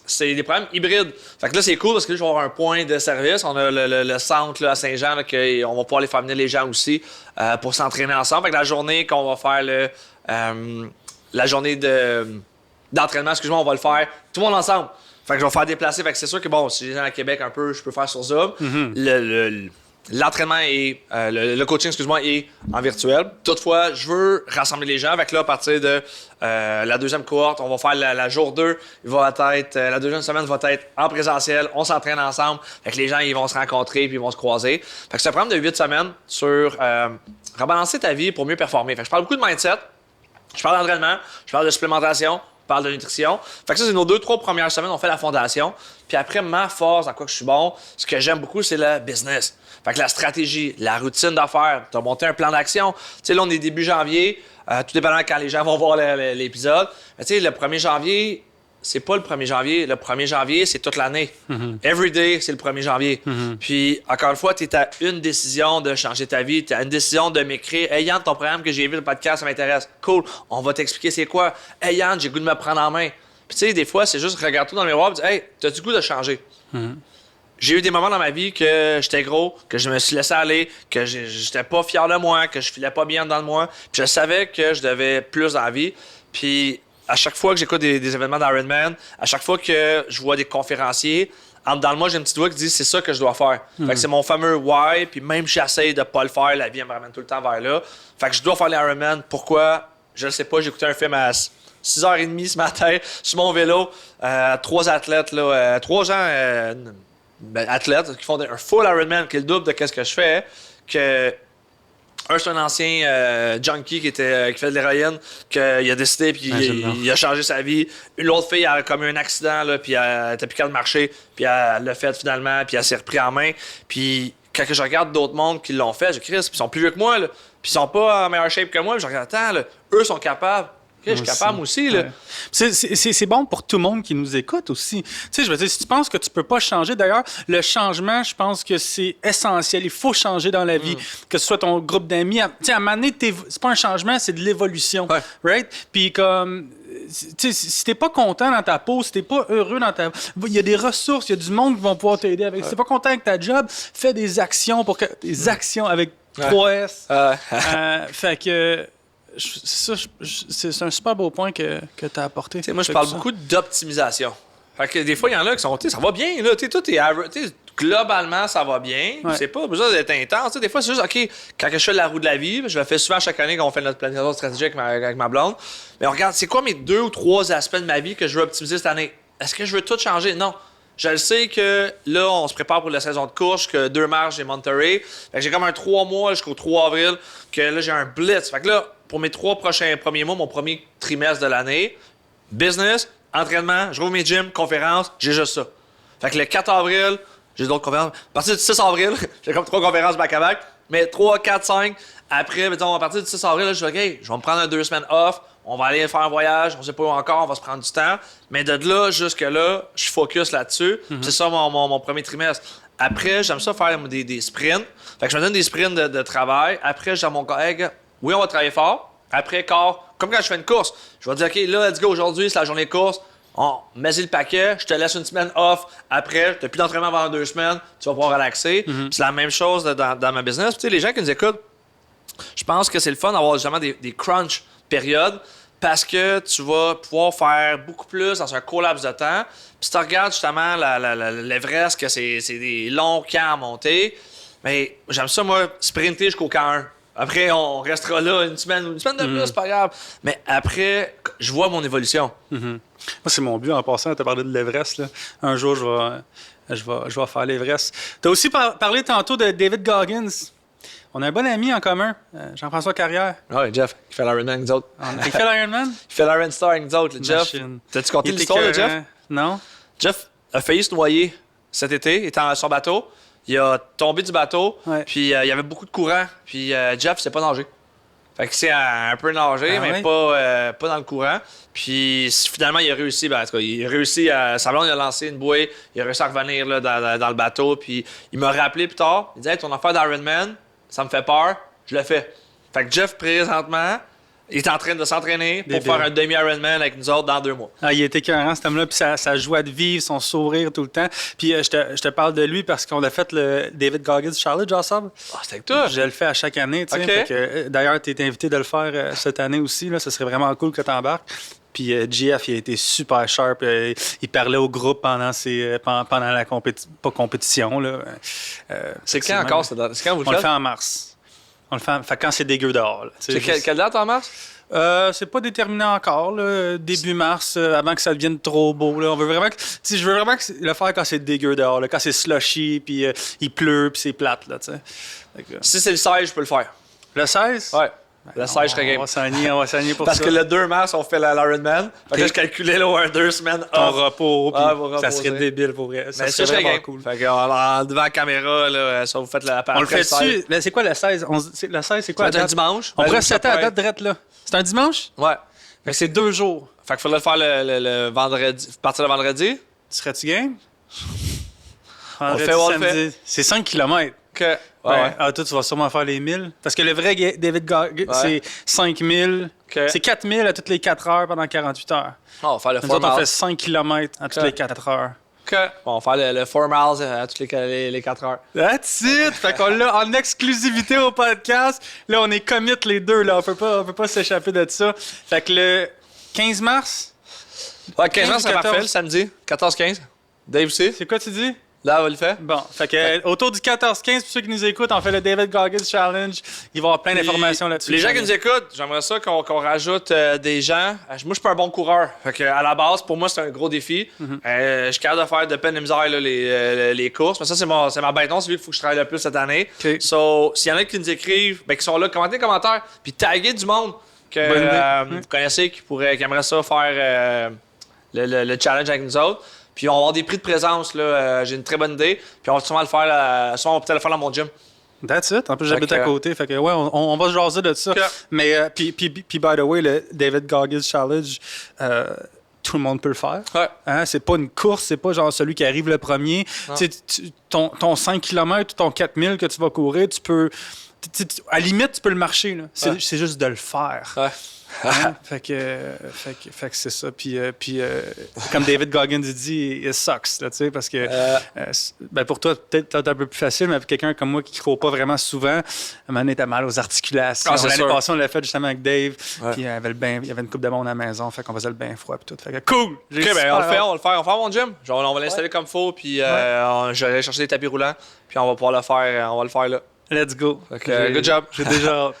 C'est des programmes hybrides. Fait que là, c'est cool parce que là, je vais avoir un point de service. On a le centre là, à Saint-Jean, là, on va pouvoir aller faire venir les gens aussi pour s'entraîner ensemble. Fait que la journée qu'on va faire la journée d'entraînement, excuse-moi, on va le faire tout le monde ensemble. Fait que je vais faire déplacer. Fait que c'est sûr que bon, si les gens à Québec un peu, je peux faire sur Zoom. L'entraînement et le coaching, excuse-moi, est en virtuel. Toutefois, je veux rassembler les gens. Fait que là, à partir de la 2e cohorte, on va faire la jour 2. La 2e semaine va être en présentiel. On s'entraîne ensemble. Fait que les gens, ils vont se rencontrer puis ils vont se croiser. Fait que c'est un programme de 8 semaines sur rebalancer ta vie pour mieux performer. Fait que je parle beaucoup de mindset. Je parle d'entraînement. Je parle de supplémentation. Je parle de nutrition. Fait que ça, c'est nos 2-3 premières semaines. On fait la fondation. Puis après, ma force, dans quoi que je suis bon, ce que j'aime beaucoup, c'est le business. Fait que la stratégie, la routine d'affaires. Tu as monté un plan d'action. Tu sais, là, on est début janvier. Tout dépendant quand les gens vont voir l'épisode. Mais tu sais, le 1er janvier, c'est pas le 1er janvier. Le 1er janvier, c'est toute l'année. Every day, c'est le 1er janvier. Puis, encore une fois, tu es à une décision de changer ta vie. Tu as une décision de m'écrire. Hey Yann, ton programme que j'ai vu, le podcast, ça m'intéresse. Cool. On va t'expliquer c'est quoi. Hey Yann, j'ai le goût de me prendre en main. Puis, tu sais, des fois, c'est juste regarde-toi dans le miroir et dis hey, t'as du goût de changer. J'ai eu des moments dans ma vie que j'étais gros, que je me suis laissé aller, que j'étais pas fier de moi, que je filais pas bien dans moi. Puis, je savais que je devais plus dans la vie. Puis, à chaque fois que j'écoute des événements d'Ironman, à chaque fois que je vois des conférenciers, en dedans de moi, j'ai une petite voix qui dit c'est ça que je dois faire. Fait que c'est mon fameux why, puis même si j'essaie de pas le faire, la vie elle me ramène tout le temps vers là. Fait que je dois faire l'Ironman. Pourquoi? Je le sais pas, j'ai écouté un film à 6h30 ce matin sur mon vélo. 3 athlètes, là, 3 gens athlètes qui font un full Ironman, qui est le double de ce que je fais. Un, c'est un ancien junkie qui fait de l'héroïne, qu'il a décidé puis il a changé sa vie. L'autre fille a commis un accident, là, puis elle était plus capable de marcher, puis elle l'a fait finalement, puis elle s'est repris en main. Puis quand je regarde d'autres mondes qui l'ont fait, je crie, puis ils sont plus vieux que moi, là, puis ils sont pas en meilleure shape que moi, puis je regarde, attends, là, eux sont capables. Je suis capable aussi. Là. Ouais. C'est bon pour tout le monde qui nous écoute aussi. Tu sais, je veux dire, si tu penses que tu peux pas changer, d'ailleurs, le changement, je pense que c'est essentiel. Il faut changer dans la vie. Que ce soit ton groupe d'amis. Tu sais, à un moment donné, c'est pas un changement, c'est de l'évolution. Ouais. Right? Puis comme... Tu sais, si t'es pas content dans ta peau, si t'es pas heureux dans ta... Il y a des ressources, il y a du monde qui vont pouvoir t'aider avec. Si t'es pas content avec ta job, fais des actions pour que... Des actions avec 3S. Fait que... c'est un super beau point que tu as apporté. Moi, je parle beaucoup d'optimisation. Fait que des fois, il y en a qui sont, ça va bien, là, tout est average, globalement, ça va bien. Ouais. C'est pas besoin d'être intense. Des fois, c'est juste, OK, quand je fais la roue de la vie, je le fais souvent chaque année quand on fait notre planification stratégique avec ma blonde. Mais on regarde, c'est quoi mes 2 ou 3 aspects de ma vie que je veux optimiser cette année? Est-ce que je veux tout changer? Non. Je le sais que là, on se prépare pour la saison de course, que 2 mars, j'ai Monterey. Fait que j'ai comme un 3 mois jusqu'au 3 avril, que là, j'ai un blitz. Fait que là, pour mes 3 premiers mois, mon premier trimestre de l'année, business, entraînement, je rouvre mes gyms, conférences, j'ai juste ça. Fait que le 4 avril, j'ai d'autres conférences. À partir du 6 avril, j'ai comme 3 conférences back-à-back. Mais 3, 4, 5. Après, mettons, à partir du 6 avril, là, je dis, OK, je vais me prendre 2 semaines off. On va aller faire un voyage. On sait pas où encore. On va se prendre du temps. Mais de là, jusque-là, je focus là-dessus. C'est ça mon premier trimestre. Après, j'aime ça faire des sprints. Fait que je me donne des sprints de travail. Après, je dis à mon collègue, oui, on va travailler fort. Après, comme quand je fais une course, je vais dire, OK, là, let's go, aujourd'hui, c'est la journée de course. Mets-y le paquet, je te laisse une semaine off. Après, tu n'as plus d'entraînement pendant 2 semaines, tu vas pouvoir relaxer. C'est la même chose dans ma business. Tu sais, les gens qui nous écoutent, je pense que c'est le fun d'avoir justement des crunch périodes parce que tu vas pouvoir faire beaucoup plus dans un court laps de temps. Puis si tu regardes justement l'Everest, que c'est des longs camps à monter, mais j'aime ça, moi, sprinter jusqu'au camp 1. Après, on restera là une semaine de plus, c'est pas grave. Mais après, je vois mon évolution. Moi, c'est mon but en passant. Tu as parlé de l'Everest. Là. Un jour, je vais faire l'Everest. Tu as aussi parlé tantôt de David Goggins. On a un bon ami en commun, Jean-François Carrière. Oui, Jeff, qui fait l'Ironman avec nous autres. Il fait l'Ironman? Il fait l'Iron Star avec nous autres, Jeff. T'as-tu compté l'histoire de Jeff? Non. Jeff a failli se noyer cet été, il était sur son bateau. Il a tombé du bateau, puis il y avait beaucoup de courant. Puis Jeff, c'est pas nager. Fait que c'est un peu nager, mais pas dans le courant. Puis finalement, il a réussi. En tout cas, il a réussi à. Sa blonde, il a lancé une bouée. Il a réussi à revenir là, dans le bateau. Puis il m'a rappelé plus tard. Il disait, hey, ton affaire d'Ironman, ça me fait peur. Je le fais. Fait que Jeff, présentement, il est en train de s'entraîner pour faire un demi-Ironman avec nous autres dans 2 mois. Il était écœurant, cet homme-là, puis sa joie de vivre, son sourire tout le temps. Puis je te parle de lui parce qu'on a fait le David Goggins Challenge ensemble. Ah, c'était avec toi? Je le fais à chaque année, tu sais. D'ailleurs, tu es invité de le faire cette année aussi. Là, ce serait vraiment cool que tu embarques. Puis GF, il a été super sharp. Il parlait au groupe pendant la compétition. Là. C'est quand encore? C'est quand vous le faites? On le fait en mars. On le fait quand c'est dégueu dehors. C'est quelle date en mars? C'est pas déterminé encore. Là. Début mars, avant que ça devienne trop beau. Là. Je veux vraiment le faire quand c'est dégueu dehors. Là, quand c'est slushy, puis il pleut, puis c'est plate. Là, si c'est le 16, je peux le faire. Le 16? Ouais. Le 16, je serais game. On va s'enligner pour Parce ça. Parce que le 2 mars, on fait l'Ironman. Fait que je calculais là, 2 semaines ton repos. Ça serait débile pour vrai. Ça serait vraiment cool. Fait que devant la caméra, là, ça vous fait la on le fait dessus. Mais c'est quoi le 16? Le 16, c'est quoi? C'est un dimanche. On pourrait se setter à la date drette là. C'est un dimanche? Ouais. Fait que c'est 2 jours. Fait qu'il faudrait le faire le vendredi. Partir le vendredi. Serais-tu game? On le fait. C'est 5 km. Okay. Toi, tu vas sûrement faire les 1000. Parce que le vrai David Goggins, c'est 5000. Okay. C'est 4000 à toutes les 4 heures pendant 48 heures. On va faire le 4 miles. On fait 5 km à toutes les 4 heures. OK. Bon, on va faire le 4 miles à toutes les 4 heures. That's it! Fait qu'on l'a en exclusivité au podcast. Là, on est commit les deux. Là. On peut pas s'échapper de ça. Fait que le 15 mars... Ouais, 15 mars, c'est parfait, le samedi. 14-15. Dave aussi. C'est quoi tu dis? Là, on va le faire. Bon, fait que autour du 14-15, pour ceux qui nous écoutent, on fait le David Goggins Challenge. Il va y avoir plein d'informations là-dessus. Les gens qui nous écoutent, j'aimerais ça qu'on rajoute des gens. Moi, je suis pas un bon coureur. Fait que à la base, pour moi, c'est un gros défi. Je suis capable de faire de peine et misère là, les courses. Mais ça, c'est ma bête. C'est lui qu'il faut que je travaille le plus cette année. Okay. So, s'il y en a qui nous écrivent, qui sont là, commentez les commentaires. Puis taguez du monde que vous connaissez qui aimerait ça faire le challenge avec nous autres. Puis on va avoir des prix de présence, là. J'ai une très bonne idée. Puis on va sûrement le faire, on va peut-être le faire dans mon gym. That's it. En plus, j'habite à côté. Fait que, ouais, on va se jaser de ça. Okay. Mais, puis, by the way, le David Goggins Challenge, tout le monde peut le faire. Ouais. Hein? C'est pas une course, c'est pas genre celui qui arrive le premier. Ton 5 km ou ton 4000 que tu vas courir, tu peux à la limite, tu peux le marcher. Là. C'est juste de le faire. Ouais. Hein? Fait que c'est ça. Puis comme David Goggins dit, it sucks, là, parce que pour toi, peut-être c'est un peu plus facile, mais pour quelqu'un comme moi qui ne court pas vraiment souvent, à un moment donné, t'as mal aux articulations. L'année passée, on l'a fait justement avec Dave, puis il y avait une coupe de monde à la maison, fait qu'on faisait le bain froid, puis tout. Fait que cool! OK, on va le faire mon gym. Genre, on va l'installer comme il faut, puis je vais aller chercher des tapis roulants, puis on va pouvoir le faire, on va le faire là. Let's go. Good job. J'ai déjà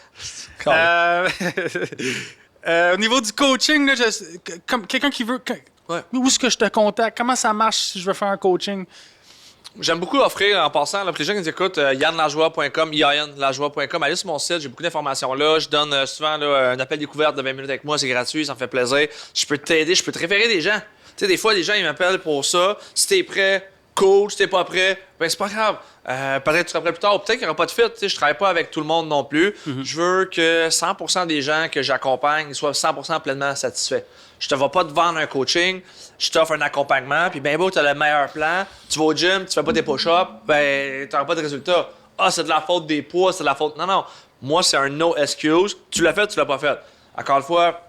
au niveau du coaching, là, comme quelqu'un qui veut... Où est-ce que je te contacte? Comment ça marche si je veux faire un coaching? J'aime beaucoup offrir, en passant, là, pour les gens qui nous écoutent, yanlajoie.com, yanlajoie.com. Allez sur mon site, j'ai beaucoup d'informations là. Je donne souvent là, un appel découverte de 20 minutes avec moi, c'est gratuit, ça me fait plaisir. Je peux t'aider, je peux te référer des gens. Tu sais, des fois, les gens, ils m'appellent pour ça. Si t'es prêt, cool. Si t'es pas prêt, ben c'est pas grave. Peut-être que tu seras prêt plus tard. Peut-être qu'il n'y aura pas de fit. Je travaille pas avec tout le monde non plus. Je veux que 100% des gens que j'accompagne soient 100% pleinement satisfaits. Je te vais pas te vendre un coaching. Je t'offre un accompagnement. Puis ben beau, tu as le meilleur plan. Tu vas au gym, tu fais pas tes push-ups. Ben, tu n'auras pas de résultat. Ah, c'est de la faute des poids, c'est de la faute... Non. Moi, c'est un no excuse. Tu l'as fait, tu l'as pas fait. Encore une fois,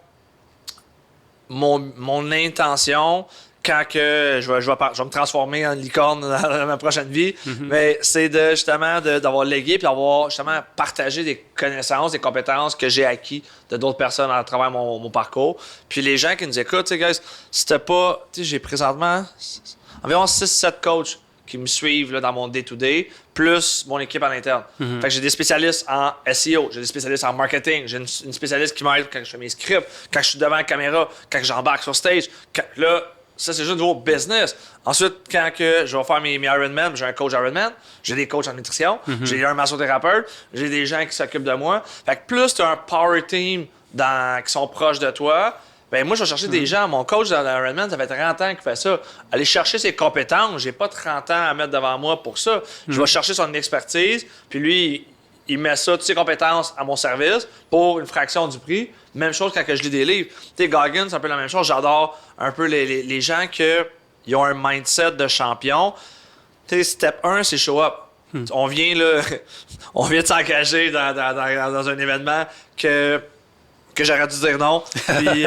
mon intention... Quand que je vais me transformer en licorne dans ma prochaine vie, mais c'est d'avoir légué puis d'avoir justement partagé des connaissances, des compétences que j'ai acquis de d'autres personnes à travers mon parcours. Puis les gens qui nous écoutent, tu sais, guys, c'était pas... Tu sais, j'ai présentement environ 6-7 coachs qui me suivent là, dans mon day-to-day, plus mon équipe en interne. Fait que j'ai des spécialistes en SEO, j'ai des spécialistes en marketing, j'ai une spécialiste qui m'aide quand je fais mes scripts, quand je suis devant la caméra, quand j'embarque sur stage. Là, ça, c'est juste un nouveau business. Ensuite, quand que je vais faire mes Ironman, j'ai un coach Ironman, j'ai des coachs en nutrition, j'ai un massothérapeute, j'ai des gens qui s'occupent de moi. Fait que plus tu as un power team qui sont proches de toi, ben moi, je vais chercher des gens. Mon coach dans l'Ironman, ça fait 30 ans qu'il fait ça. Aller chercher ses compétences, j'ai pas 30 ans à mettre devant moi pour ça. Je vais chercher son expertise, puis lui, il met ça, toutes ses compétences à mon service pour une fraction du prix. Même chose quand je lis des livres. Tu sais, Goggins, c'est un peu la même chose. J'adore un peu les gens qui ont un mindset de champion. Tu sais, step 1, c'est show up. On vient de s'engager dans un événement que j'aurais dû dire non. Puis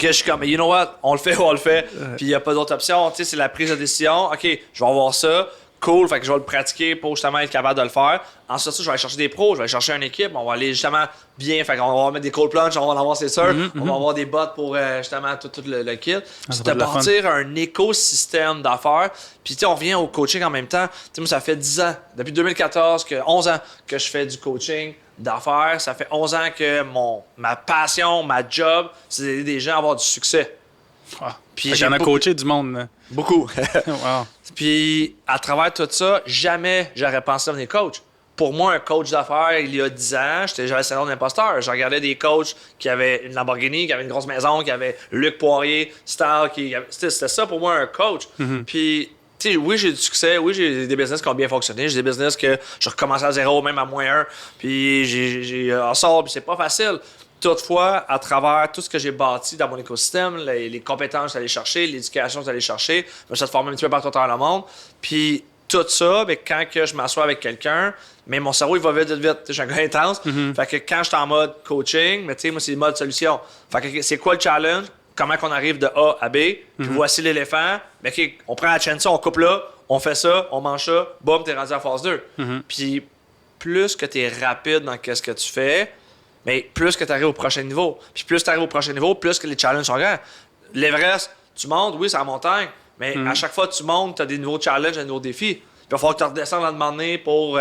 que je suis comme, you know what, on le fait ou on le fait. Puis il n'y a pas d'autre option. Tu sais, c'est la prise de décision. OK, je vais avoir ça. Cool, fait que je vais le pratiquer pour justement être capable de le faire. Ensuite, je vais aller chercher des pros, je vais aller chercher une équipe, on va aller justement bien, fait qu'on va mettre des cold plunge, on va en avoir, c'est sûr. On va avoir des bots pour justement tout le kit. C'est de bâtir un écosystème d'affaires. Puis tu sais, on vient au coaching en même temps. Tu sais, moi, ça fait 10 ans, depuis 2014, 11 ans que je fais du coaching d'affaires. Ça fait 11 ans que ma passion, ma job, c'est d'aider des gens à avoir du succès. Puis j'en ai coaché du monde. Là. Beaucoup. Wow. Puis, à travers tout ça, jamais j'aurais pensé devenir coach. Pour moi, un coach d'affaires, il y a 10 ans, j'avais le syndrome d'imposteur. Je regardais des coachs qui avaient une Lamborghini, qui avaient une grosse maison, qui avaient Luc Poirier, Star, c'était ça pour moi un coach. Puis, tu sais, oui, j'ai du succès, oui, j'ai des business qui ont bien fonctionné, j'ai des business que je recommence à zéro, même à -1, puis j'ai un sort, puis c'est pas facile. Toutefois, à travers tout ce que j'ai bâti dans mon écosystème, les compétences que j'allais chercher, l'éducation que j'allais chercher, je me suis formé un petit peu partout dans le monde. Puis tout ça, bien, quand que je m'assois avec quelqu'un, mais mon cerveau, il va vite. Je suis un gars intense. Fait que quand je suis en mode coaching, mais tu sais, moi, c'est le mode solution. Fait que c'est quoi le challenge? Comment qu'on arrive de A à B? Puis voici l'éléphant. Mais OK, on prend la chaîne, on coupe là, on fait ça, on mange ça, boum, t'es rendu à phase 2. Puis plus que t'es rapide dans ce que tu fais, mais plus que tu arrives au prochain niveau. Puis plus tu arrives au prochain niveau, plus que les challenges sont grands. L'Everest, tu montes, oui, c'est la montagne, mais à chaque fois que tu montes, tu as des nouveaux challenges, des nouveaux défis. Puis il va falloir que tu redescendes à un moment donné pour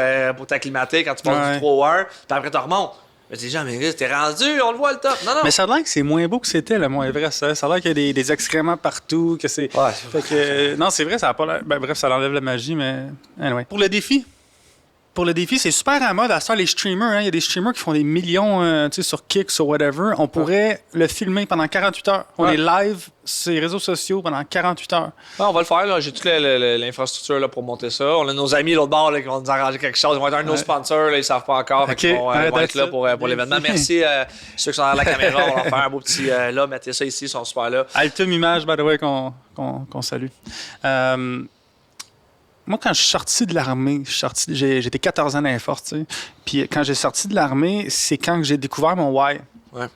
t'acclimater quand tu passes du 3 heures, puis après tu remontes. Mais t'es genre, mais t'es rendu, on le voit le top. Non. Mais ça a l'air que c'est moins beau que c'était, le Mont Everest. Hein? Ça a l'air qu'il y a des excréments partout, que c'est... Ouais. Fait que, non, c'est vrai, ça a pas l'air... Ben, bref, ça enlève la magie, mais... Anyway. Pour le défi, c'est super à mode à faire les streamers. Hein. Il y a des streamers qui font des millions sur Kicks ou whatever. On pourrait le filmer pendant 48 heures. On est live sur les réseaux sociaux pendant 48 heures. On va le faire. Là. J'ai toute l'infrastructure là, pour monter ça. On a nos amis l'autre bord là, qui vont nous arranger quelque chose. Ils vont être un de nos sponsors. Là, ils ne savent pas encore. Okay. Ils vont être là pour l'événement. Merci ceux qui sont derrière la caméra. On va leur faire un beau petit... là, mettez ça ici. Ils sont super là. Altum Image, by the way, qu'on salue. moi, quand je suis sorti de l'armée, j'étais 14 ans dans les forces, tu sais. Puis quand j'ai sorti de l'armée, c'est quand j'ai découvert mon why. Ouais.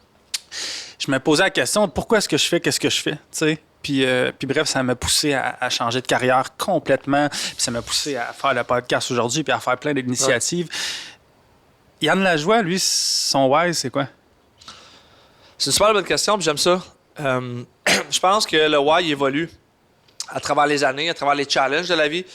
Je me posais la question, pourquoi est-ce que je fais qu'est-ce que je fais, tu sais. Puis bref, ça m'a poussé à changer de carrière complètement. Puis ça m'a poussé à faire le podcast aujourd'hui puis à faire plein d'initiatives. Ouais. Yann Lajoie, lui, son why, c'est quoi? C'est une super bonne question, puis j'aime ça. Je pense que le why il évolue à travers les années, à travers les challenges de la vie.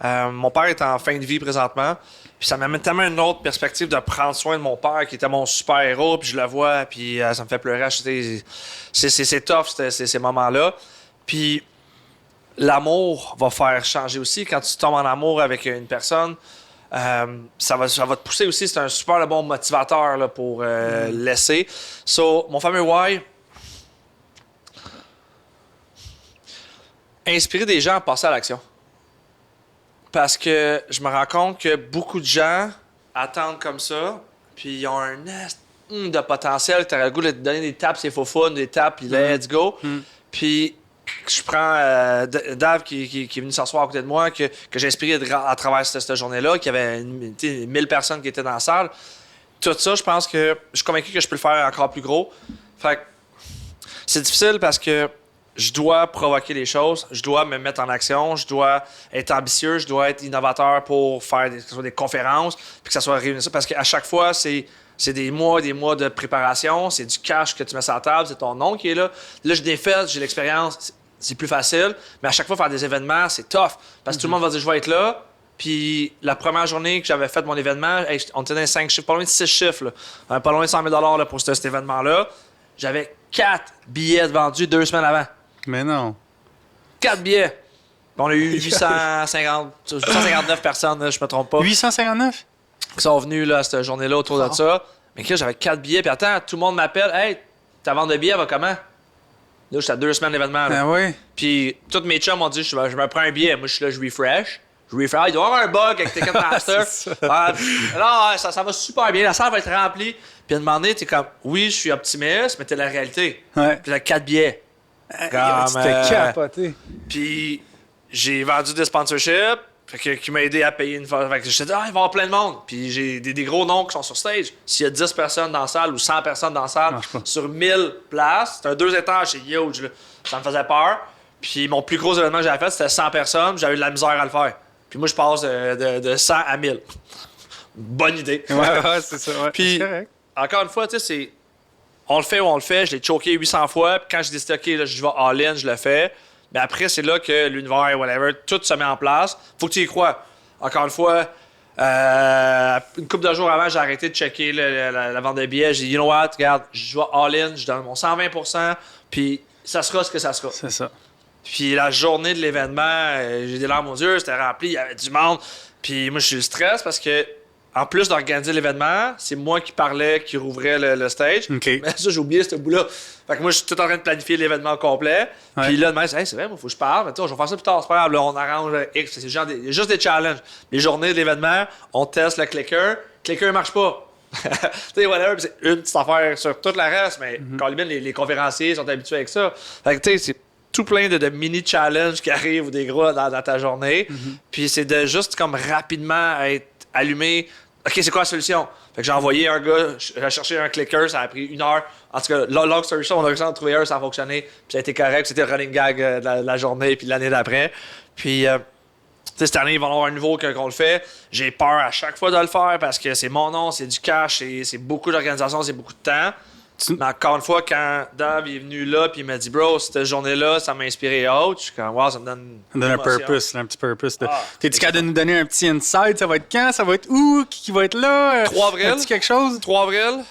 Mon père est en fin de vie présentement. Puis ça m'amène tellement une autre perspective de prendre soin de mon père qui était mon super-héros. Puis je le vois, puis ça me fait pleurer. C'est tough, ces moments-là. Puis l'amour va faire changer aussi. Quand tu tombes en amour avec une personne, ça va te pousser aussi. C'est un super bon motivateur là, pour laisser. So, mon fameux why... Inspirer des gens à passer à l'action. Parce que je me rends compte que beaucoup de gens attendent comme ça, puis ils ont un nest de potentiel. Tu as le goût de te donner des tapes, c'est faux fun, des tapes, puis let's go. Puis je prends Dave qui est venu s'asseoir à côté de moi, que j'ai inspiré à travers cette journée-là, qu'il y avait 1000 personnes qui étaient dans la salle. Tout ça, je pense que je suis convaincu que je peux le faire encore plus gros. Fait que c'est difficile parce que je dois provoquer les choses, je dois me mettre en action, je dois être ambitieux, je dois être innovateur pour faire des conférences, puis que ça soit réuni. Parce qu'à chaque fois, c'est des mois de préparation, c'est du cash que tu mets sur la table, c'est ton nom qui est là. Là, j'ai des fêtes, j'ai l'expérience, c'est plus facile, mais à chaque fois, faire des événements, c'est tough. Parce que tout le monde va dire, je vais être là. Puis la première journée que j'avais fait mon événement, on était dans 5 chiffres, pas loin de 6 chiffres, là. Pas loin de 100 000 $ là, pour cet événement-là. J'avais 4 billets vendus 2 semaines avant. Mais non. 4 billets. On a eu 859 personnes, là, je me trompe pas. 859? Qui sont venus là, cette journée-là autour de ça. Mais que j'avais 4 billets. Puis attends, tout le monde m'appelle. Hey, ta vente de billets va comment? Là, j'étais à 2 semaines d'événement. Ben oui. Puis tous mes chums m'ont dit je me prends un billet. Moi, je suis là, je refresh. Il doit y avoir un bug avec tes 4 masters. Non, ça va super bien. La salle va être remplie. Puis à un moment donné, t'es comme, oui, je suis optimiste, mais t'es la réalité. Ouais. Puis t'as 4 billets. C'était capoté. Puis j'ai vendu des sponsorships qui m'a aidé à payer une fois. Fait que je dit, il va y avoir plein de monde. Puis j'ai des gros noms qui sont sur stage. S'il y a 10 personnes dans la salle ou 100 personnes dans la salle, sur 1000 places, c'est un 2 étages, c'est huge. Là. Ça me faisait peur. Puis mon plus gros événement que j'avais fait, c'était 100 personnes. J'avais eu de la misère à le faire. Puis moi, je passe de 100 à 1000. Bonne idée. Ouais, c'est ça. Ouais. Puis, encore une fois, tu sais, c'est... On le fait ou on le fait. Je l'ai choqué 800 fois. Puis quand je décide, OK, là, je vais all-in, je le fais. Mais après, c'est là que l'univers, whatever, tout se met en place. Faut que tu y crois. Encore une fois, une couple de jours avant, j'ai arrêté de checker la vente de billets. J'ai dit, you know what, regarde, je vais all-in, je donne mon 120%, puis ça sera ce que ça sera. C'est ça. Puis la journée de l'événement, j'ai des larmes aux yeux, c'était rempli, il y avait du monde. Puis moi, je suis le stress parce que, en plus d'organiser l'événement, c'est moi qui parlais, qui rouvrais le stage. Okay. Mais ça, j'ai oublié ce bout-là. Fait que moi, je suis tout en train de planifier l'événement complet. Ouais. Puis là, demain, c'est vrai, il faut que je parle. Mais tu sais, je vais faire ça plus tard, c'est pas grave. Là, on arrange X. C'est genre il y a juste des challenges. Les journées de l'événement, on teste le clicker. Le clicker ne marche pas. Tu sais, whatever. C'est une petite affaire sur toute la reste. Mais quand les conférenciers sont habitués avec ça. Fait que tu sais, c'est tout plein de mini-challenges qui arrivent ou des gros dans ta journée. Puis c'est de juste comme rapidement être allumé. OK, c'est quoi la solution? Fait que j'ai envoyé un gars chercher un clicker, ça a pris 1 heure. En tout cas, long story short, on a réussi à en trouver un, ça a fonctionné. Puis ça a été correct, c'était le running gag de la journée puis l'année d'après. Puis, tu sais, cette année, il va y avoir un nouveau qu'on le fait. J'ai peur à chaque fois de le faire parce que c'est mon nom, c'est du cash, c'est beaucoup d'organisation, c'est beaucoup de temps. Mais encore une fois, quand Dave est venu là puis il m'a dit, bro, cette journée-là, ça m'a inspiré autre. Je suis comme, wow, ça me donne. Ça me donne un purpose, un petit purpose. T'es-tu capable de nous donner un petit insight? Ça va être quand? Ça va être où? Qui va être là? 3 avril. As-tu quelque chose? 3 avril.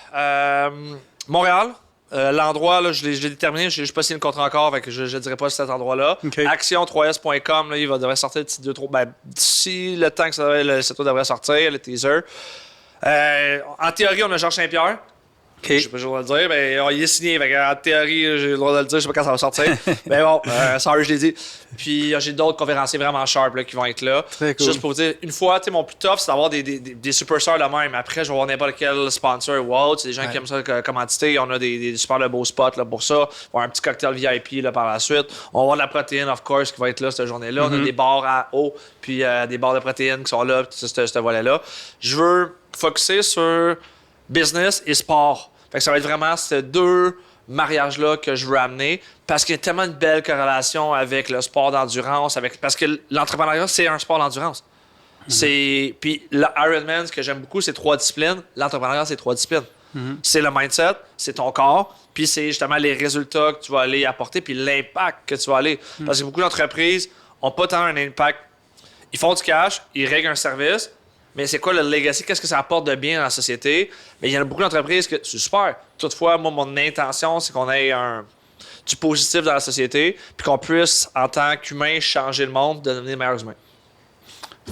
Montréal. L'endroit, là, je l'ai déterminé. Je n'ai pas signé le contrat encore, fait que je ne dirais pas cet endroit-là. Okay. Action3s.com, là, il devrait sortir d'ici le temps que le site devrait sortir, le teaser. En théorie, on a Georges Saint-Pierre. Okay. Je sais pas si j'ai le droit de le dire, mais il est signé. En théorie, j'ai le droit de le dire, je sais pas quand ça va sortir. Mais bon, sorry, je l'ai dit. Puis j'ai d'autres conférenciers vraiment sharp là, qui vont être là. Très cool. Juste pour vous dire, une fois, mon plus tough, c'est d'avoir des superstars de même. Après, je vais voir n'importe quel sponsor ou autre. C'est des gens qui aiment ça commanditer. On a des super beaux spots là, pour ça. On va avoir un petit cocktail VIP là, par la suite. On va avoir de la protéine, of course, qui va être là cette journée-là. On a des bars à eau, puis des bars de protéines qui sont là, puis ce volet-là. Je veux focusser sur business et sport. Fait que ça va être vraiment ces deux mariages-là que je veux amener parce qu'il y a tellement une belle corrélation avec le sport d'endurance, parce que l'entrepreneuriat, c'est un sport d'endurance. Puis l'Ironman, ce que j'aime beaucoup, c'est 3 disciplines. L'entrepreneuriat, c'est 3 disciplines. C'est le mindset, c'est ton corps, puis c'est justement les résultats que tu vas aller apporter, puis l'impact que tu vas aller. Parce que beaucoup d'entreprises n'ont pas tant un impact. Ils font du cash, ils règlent un service, mais c'est quoi le legacy? Qu'est-ce que ça apporte de bien dans la société? Mais il y en a beaucoup d'entreprises que c'est super. Toutefois, moi, mon intention, c'est qu'on ait du positif dans la société, puis qu'on puisse, en tant qu'humain, changer le monde, de devenir meilleurs humains.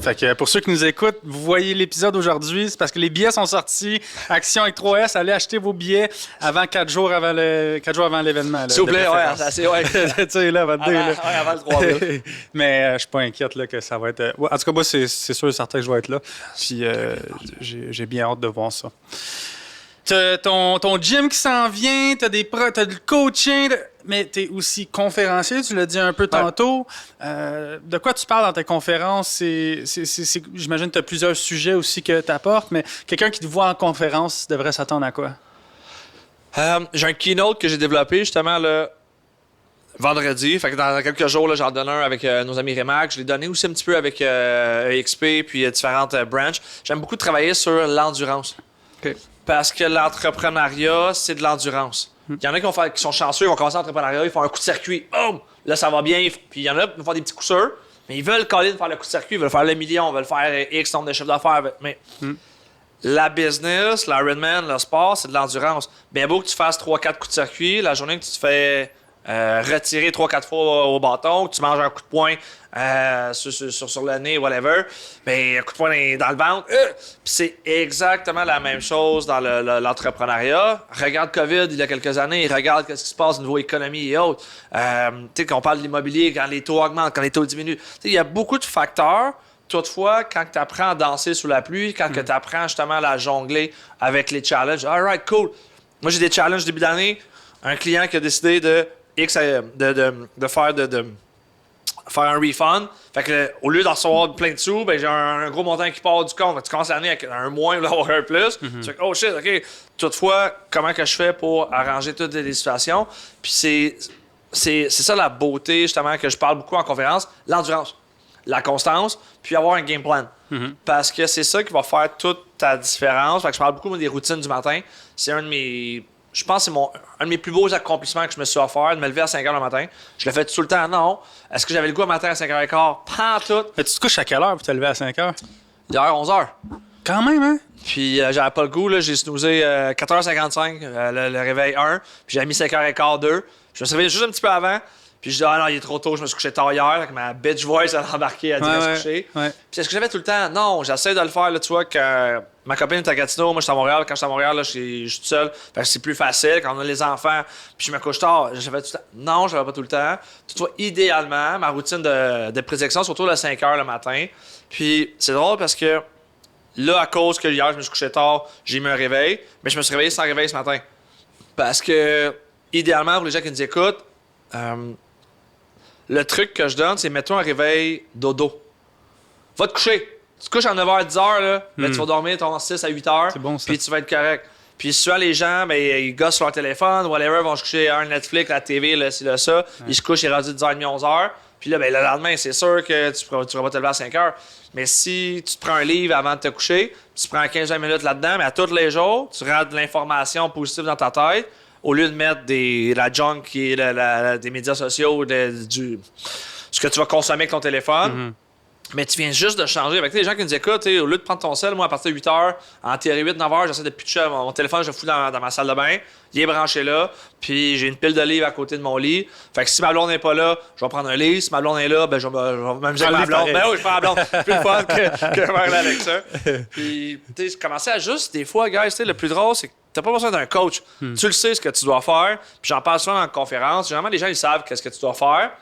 Fait que pour ceux qui nous écoutent, vous voyez l'épisode aujourd'hui, c'est parce que les billets sont sortis. Action avec 3S, allez acheter vos billets avant 4 jours avant l'événement. S'il vous plaît, tu sais, là, avant le 3 avril. Mais je suis pas inquiète là, que ça va être. En tout cas, moi, c'est sûr et certain que je vais être là. Puis j'ai bien hâte de voir ça. T'as ton gym qui s'en vient, t'as du coaching, mais t'es aussi conférencier, tu l'as dit un peu tantôt. De quoi tu parles dans tes conférences? J'imagine que t'as plusieurs sujets aussi que t'apportes, mais quelqu'un qui te voit en conférence devrait s'attendre à quoi? J'ai un keynote que j'ai développé justement le vendredi. Fait que dans quelques jours, là, j'en donne un avec nos amis Remax. Je l'ai donné aussi un petit peu avec EXP puis différentes branches. J'aime beaucoup travailler sur l'endurance. Okay. Parce que l'entrepreneuriat, c'est de l'endurance. Il y en a qui sont chanceux, ils vont commencer l'entrepreneuriat, ils font un coup de circuit, boum! Là, ça va bien. Puis il y en a qui vont faire des petits coups sûrs, mais ils veulent coller de faire le coup de circuit, ils veulent faire le million, ils veulent faire X nombre de chiffres d'affaires. Mais la business, l'Ironman, le sport, c'est de l'endurance. Bien beau que tu fasses 3-4 coups de circuit, la journée que tu te fais retirer 3-4 fois au bâton, que tu manges un coup de poing sur le nez, whatever, mais un coup de poing dans le ventre. Puis c'est exactement la même chose dans l'entrepreneuriat. Regarde COVID il y a quelques années, regarde ce qui se passe au niveau économie et autres. Tu sais, qu'on parle de l'immobilier, quand les taux augmentent, quand les taux diminuent. Tu sais, il y a beaucoup de facteurs. Toutefois, quand tu apprends à danser sous la pluie, quand tu apprends justement à la jongler avec les challenges, all right, cool. Moi, j'ai des challenges début d'année. Un client qui a décidé de faire un refund. Fait que au lieu d'en recevoir plein de sous, ben j'ai un gros montant qui part du compte. Tu commences l'année avec un moins, il va avoir un plus. Tu fais oh shit, OK. Toutefois, comment que je fais pour arranger toutes les situations? Puis c'est ça la beauté, justement, que je parle beaucoup en conférence, l'endurance, la constance, puis avoir un game plan. Parce que c'est ça qui va faire toute ta différence. Fait que je parle beaucoup des routines du matin. C'est un de mes... Je pense que c'est un de mes plus beaux accomplissements que je me suis offert, de me lever à 5 h le matin. Je le fais tout le temps, non. Est-ce que j'avais le goût le matin à 5 h 15? Pas tout. Mais tu te couches à quelle heure pour te lever à 5 h? Hier, 11 h. Quand même, hein? Puis j'avais pas le goût, là. J'ai snoozé 4h55, le réveil 1. Puis j'avais mis 5 h 15, 2. Je me suis réveillé juste un petit peu avant. Puis je dis, ah non, il est trop tôt, je me suis couché tard hier. Avec ma bitch voice, elle a embarqué, elle a dit de se coucher. Ouais. Puis est-ce que j'avais tout le temps? Non, j'essaie de le faire, là, tu vois, que ma copine est à Gatineau, moi je suis à Montréal. Quand je suis à Montréal, là, je suis tout seul. Fait que c'est plus facile quand on a les enfants. Puis je me couche tard. J'avais tout le temps. Non, j'avais pas tout le temps. Toutefois, idéalement, ma routine de prédiction, c'est autour de 5 h le matin. Puis c'est drôle parce que là, à cause que hier, je me suis couché tard, j'ai mis un réveil. Mais je me suis réveillé sans réveil ce matin. Parce que, idéalement, pour les gens qui nous écoutent, le truc que je donne, c'est mets-toi un réveil dodo. Va te coucher. Tu te couches à 9 h, 10 h, là, mais tu vas dormir ton 6 à 8 h. C'est bon, ça. Puis tu vas être correct. Puis souvent, les gens, ben, ils gossent sur leur téléphone, whatever, vont se coucher à un Netflix, la TV, là, ci, là, ça. Ouais. Ils se couchent, ils sont rendus 10h30, 11h. Puis là, ben, le lendemain, c'est sûr que tu ne pourras pas te lever à 5 h. Mais si tu te prends un livre avant de te coucher, tu prends 15-20 minutes là-dedans, mais à tous les jours, tu rentres de l'information positive dans ta tête, au lieu de mettre la junk qui est des médias sociaux, ce que tu vas consommer avec ton téléphone. Mais tu viens juste de changer. Avec les gens qui nous écoutent, au lieu de prendre ton sel, moi, à partir de 8 h, en théorie 8-9 h, j'essaie de pitcher mon téléphone, je le fous dans ma salle de bain. Il est branché là. Puis j'ai une pile de livres à côté de mon lit. Fait que si ma blonde n'est pas là, je vais prendre un livre. Si ma blonde est là, ben je vais m'amuser avec ma blonde. Ben oui, je prends ma blonde. C'est plus le fun que faire avec ça. Puis, tu sais, je commençais à juste, des fois, guys, le plus drôle, c'est que t'as pas besoin d'un coach. Tu le sais ce que tu dois faire. Puis j'en parle souvent en conférence. Généralement, les gens, ils savent qu'est-ce que tu dois faire.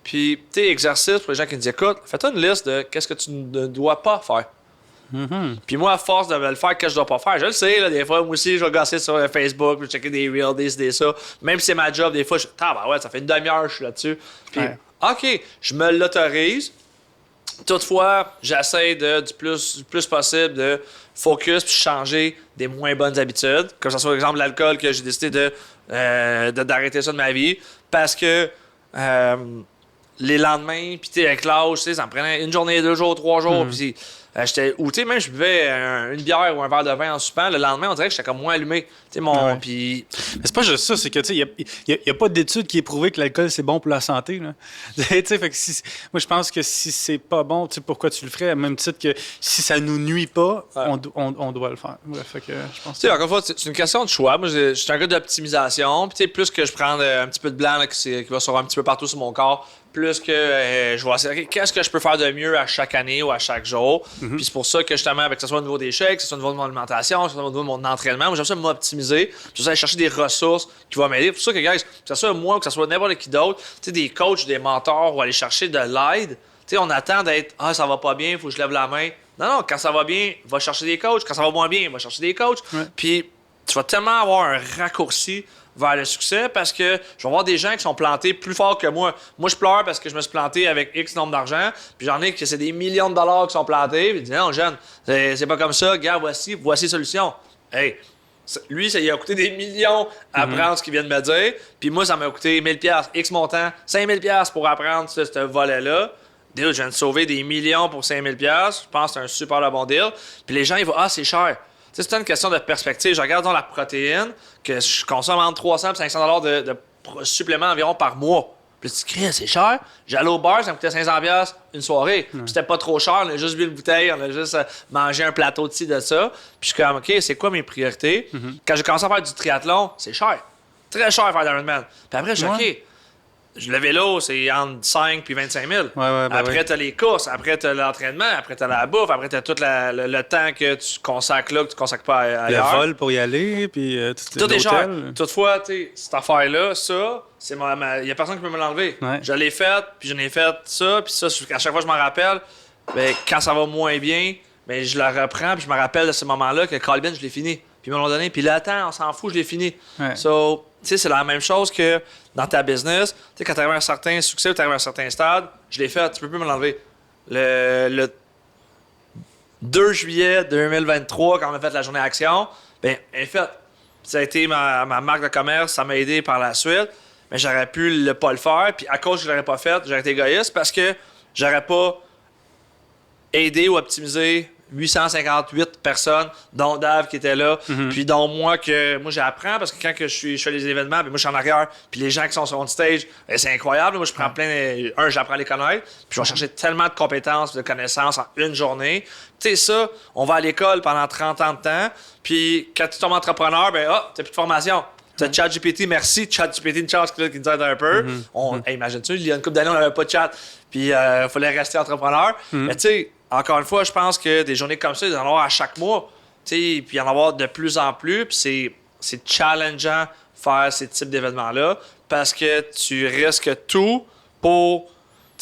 Puis, tu sais, exercice pour les gens qui nous écoutent, fais-toi une liste de qu'est-ce que tu ne dois pas faire. Puis moi, à force de le faire, qu'est-ce que je dois pas faire? Je le sais, là, des fois, moi aussi, je vais gosser sur Facebook, je vais checker des reels, des ça. Même si c'est ma job, des fois, ça fait une demi-heure, je suis là-dessus. Puis, OK, je me l'autorise. Toutefois, j'essaie du plus possible de focus puis changer des moins bonnes habitudes. Comme ça soit, par exemple, l'alcool, que j'ai décidé d'arrêter ça de ma vie. Parce que les lendemains, puis tu sais, avec l'âge, ça me prenait une journée, 2 jours, 3 jours. Puis ou tu sais, même je buvais une bière ou un verre de vin en soupant, le lendemain, on dirait que j'étais comme moins allumé. Tu sais, puis... Mais c'est pas juste ça, c'est que, tu sais, il n'y a pas d'étude qui ait prouvé que l'alcool, c'est bon pour la santé, là. Tu sais, fait que moi, je pense que si c'est pas bon, tu sais, pourquoi tu le ferais? À même titre que si ça nous nuit pas, on doit le faire. Bref, fait que je pense... Tu sais, encore une fois, c'est une question de choix. Moi, je suis un gars d'optimisation. Puis, tu sais, plus que je prends un petit peu de blanc là, qui va sur un petit peu partout sur mon corps, plus que je vais essayer, qu'est-ce que je peux faire de mieux à chaque année ou à chaque jour. Puis c'est pour ça que justement, que ce soit au niveau des chèques, que ce soit au niveau de mon alimentation, que ce soit au niveau de mon entraînement, moi j'aime ça m'optimiser, j'aime ça aller chercher des ressources qui vont m'aider. C'est pour ça que, guys, que ce soit moi ou que ce soit n'importe qui d'autre, tu sais, des coachs, des mentors ou aller chercher de l'aide, tu sais, on attend d'être « Ah, ça va pas bien, faut que je lève la main ». Non, quand ça va bien, va chercher des coachs. Quand ça va moins bien, va chercher des coachs. Puis tu vas tellement avoir un raccourci vers le succès parce que je vais voir des gens qui sont plantés plus fort que moi. Moi, je pleure parce que je me suis planté avec X nombre d'argent, puis j'en ai que c'est des millions de dollars qui sont plantés, puis je dis non, jeune, c'est pas comme ça, regarde, voici la solution. Hey, lui, ça lui a coûté des millions à apprendre ce qu'il vient de me dire, puis moi, ça m'a coûté 1000$, X montant, 5000$ pour apprendre ce volet-là. Dude, je viens de sauver des millions pour 5000$, je pense que c'est un super bon deal. Puis les gens, ils vont, ah, c'est cher. Tu sais, c'est une question de perspective. Je regarde dans la protéine, que je consomme entre 300 et 500$ de suppléments environ par mois. Puis tu dis, c'est cher. J'allais au bar, ça me coûtait 500$ une soirée. Puis c'était pas trop cher. On a juste bu une bouteille, on a juste mangé un plateau de ci, de ça. Puis je suis comme, OK, c'est quoi mes priorités? Quand j'ai commencé à faire du triathlon, c'est cher. Très cher à faire d'Ironman. Puis après, je suis OK. Le vélo, c'est entre 5 et 25 000. Après, t'as les courses, après, t'as l'entraînement, après, t'as la bouffe, après, t'as tout le temps que tu consacres là, que tu consacres pas ailleurs. Le vol pour y aller, puis tout est cher. Toutefois, cette affaire-là, ça, c'est il y a personne qui peut me l'enlever. Je l'ai faite, puis j'en ai fait ça, puis ça, à chaque fois que je m'en rappelle, ben, quand ça va moins bien, ben, je la reprends, puis je me rappelle de ce moment-là que Colbin, je l'ai fini. Puis à un moment donné, puis là, attends, on s'en fout, je l'ai fini. So, tu sais, c'est la même chose que dans ta business. Tu sais, quand tu arrives à un certain succès ou tu arrives à un certain stade, je l'ai fait, tu peux plus me l'enlever. Le 2 juillet 2023, quand on a fait la journée action, ben, elle est faite. Ça a été ma marque de commerce, ça m'a aidé par la suite, mais j'aurais pu pas le faire. Puis à cause que je l'aurais pas fait, j'aurais été égoïste parce que j'aurais pas aidé ou optimisé 858 personnes, dont Dave qui était là, puis dont moi j'apprends parce que quand je fais les événements, moi je suis en arrière, puis les gens qui sont sur on stage, c'est incroyable. Moi je prends j'apprends à les connaître, puis je vais chercher tellement de compétences, de connaissances en une journée. Tu sais ça, on va à l'école pendant 30 ans de temps, puis quand tu tombes entrepreneur, t'as plus de formation. T'as ChatGPT, merci ChatGPT, une chance qui nous aide un peu. Imagine-tu, il y a une couple d'années, on n'avait pas de chat, puis il fallait rester entrepreneur. Mais tu sais, encore une fois, je pense que des journées comme ça, il y en avoir à chaque mois. Puis il y en avoir de plus en plus. Puis c'est challengeant faire ces types d'événements-là parce que tu risques tout pour.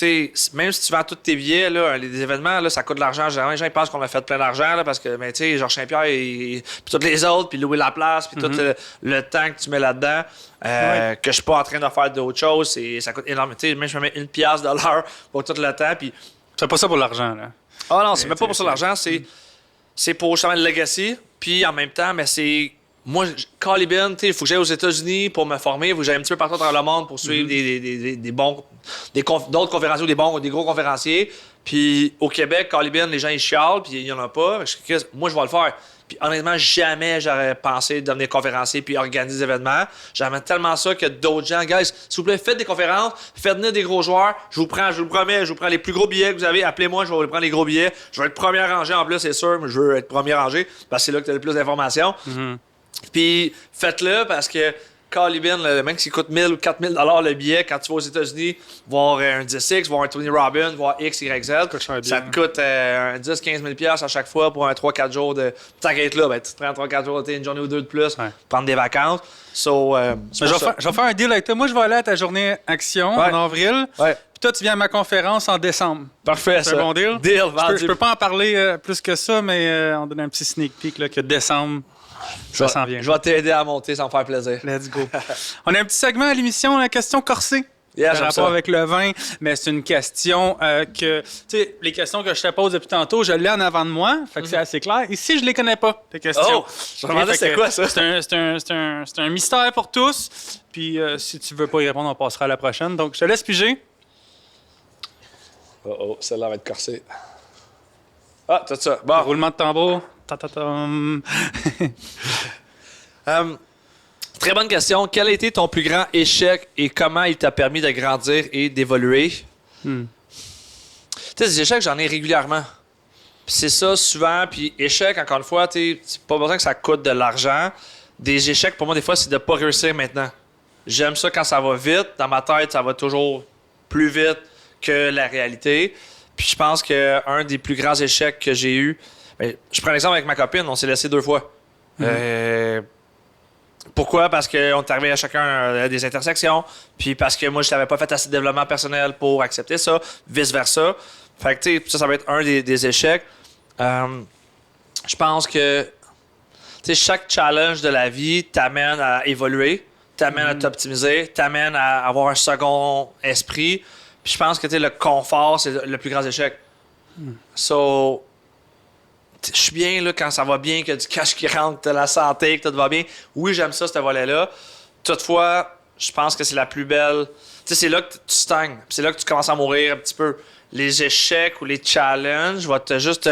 Même si tu vends tous tes billets, là, les événements, là, ça coûte de l'argent. Généralement, les gens ils pensent qu'on a fait plein d'argent là, parce que Georges Saint-Pierre puis tous les autres, puis louer la place, puis tout le temps que tu mets là-dedans, que je suis pas en train de faire d'autres choses, ça coûte énormément. Même je me mets $1 de l'heure pour tout le temps. Puis c'est pas ça pour l'argent, là. Ah non, c'est même pas pour ça l'argent, c'est pour justement le legacy. Puis en même temps, mais c'est. Moi, Colbin, il faut que j'aille aux États-Unis pour me former, il faut que j'aille un petit peu partout dans le monde pour suivre d'autres conférenciers ou des gros conférenciers. Puis au Québec, Colbin, les gens ils chialent, puis il y en a pas. Moi, je vais le faire. Puis honnêtement, jamais j'aurais pensé devenir conférencier puis organiser des événements. J'aime tellement ça que d'autres gens, guys, s'il vous plaît, faites des conférences, faites venir des gros joueurs. Je vous le promets, je vous prends les plus gros billets que vous avez. Appelez-moi, je vais vous prendre les gros billets. Je vais être premier rangé en plus, c'est sûr, mais je veux être premier rangé parce que c'est là que tu as le plus d'informations. Puis faites-le parce que Calibin, même s'il coûte 1000 ou 4000 $ le billet, quand tu vas aux États-Unis, voir un 10X, voir un Tony Robbins, voir X, Y, Z, ça te coûte un 10-15 000 $ à chaque fois pour un 3-4 jours de. T'inquiète là, tu te prends 3-4 jours, une journée ou deux de plus, prendre des vacances. So, je vais faire un deal avec toi. Moi, je vais aller à ta journée Action en avril. Ouais. Puis toi, tu viens à ma conférence en décembre. Parfait, c'est un bon deal? Deal, je peux pas en parler plus que ça, mais on donne un petit sneak peek là, que décembre. Ça s'en vient. Je vais t'aider à monter, ça me faire plaisir. Let's go. On a un petit segment à l'émission, la question corsée. Yeah, par rapport avec le vin, mais c'est une question que, tu sais, les questions que je te pose depuis tantôt, je l'ai en avant de moi, fait que c'est assez clair. Ici, je les connais pas, tes questions. Oh, je me demandais c'est quoi ça? C'est un mystère pour tous, puis si tu veux pas y répondre, on passera à la prochaine. Donc, je te laisse piger. Oh, celle-là va être corsée. Ah, tout ça. Bon. Roulement de tambour. Très bonne question. Quel a été ton plus grand échec et comment il t'a permis de grandir et d'évoluer? Tu sais, des échecs, j'en ai régulièrement. Puis c'est ça, souvent. Puis échec, encore une fois, c'est pas besoin que ça coûte de l'argent. Des échecs, pour moi, des fois, c'est de pas réussir maintenant. J'aime ça quand ça va vite. Dans ma tête, ça va toujours plus vite que la réalité. Puis je pense qu'un des plus grands échecs que j'ai eu, je prends l'exemple avec ma copine, on s'est laissé 2 fois. Pourquoi? Parce qu'on est arrivé à chacun à des intersections, puis parce que moi, je n'avais pas fait assez de développement personnel pour accepter ça, vice-versa. Fait que, tu sais, ça va être un des échecs. Je pense que, tu sais, chaque challenge de la vie t'amène à évoluer, t'amène à t'optimiser, t'amène à avoir un second esprit. Puis je pense que, tu sais, le confort, c'est le plus grand échec. So, je suis bien là, quand ça va bien, qu'il y a du cash qui rentre, que tu as la santé, que tout va bien. Oui, j'aime ça, ce volet-là. Toutefois, je pense que c'est la plus belle. Tu sais, c'est là que tu stagnes. C'est là que tu commences à mourir un petit peu. Les échecs ou les challenges vont te juste.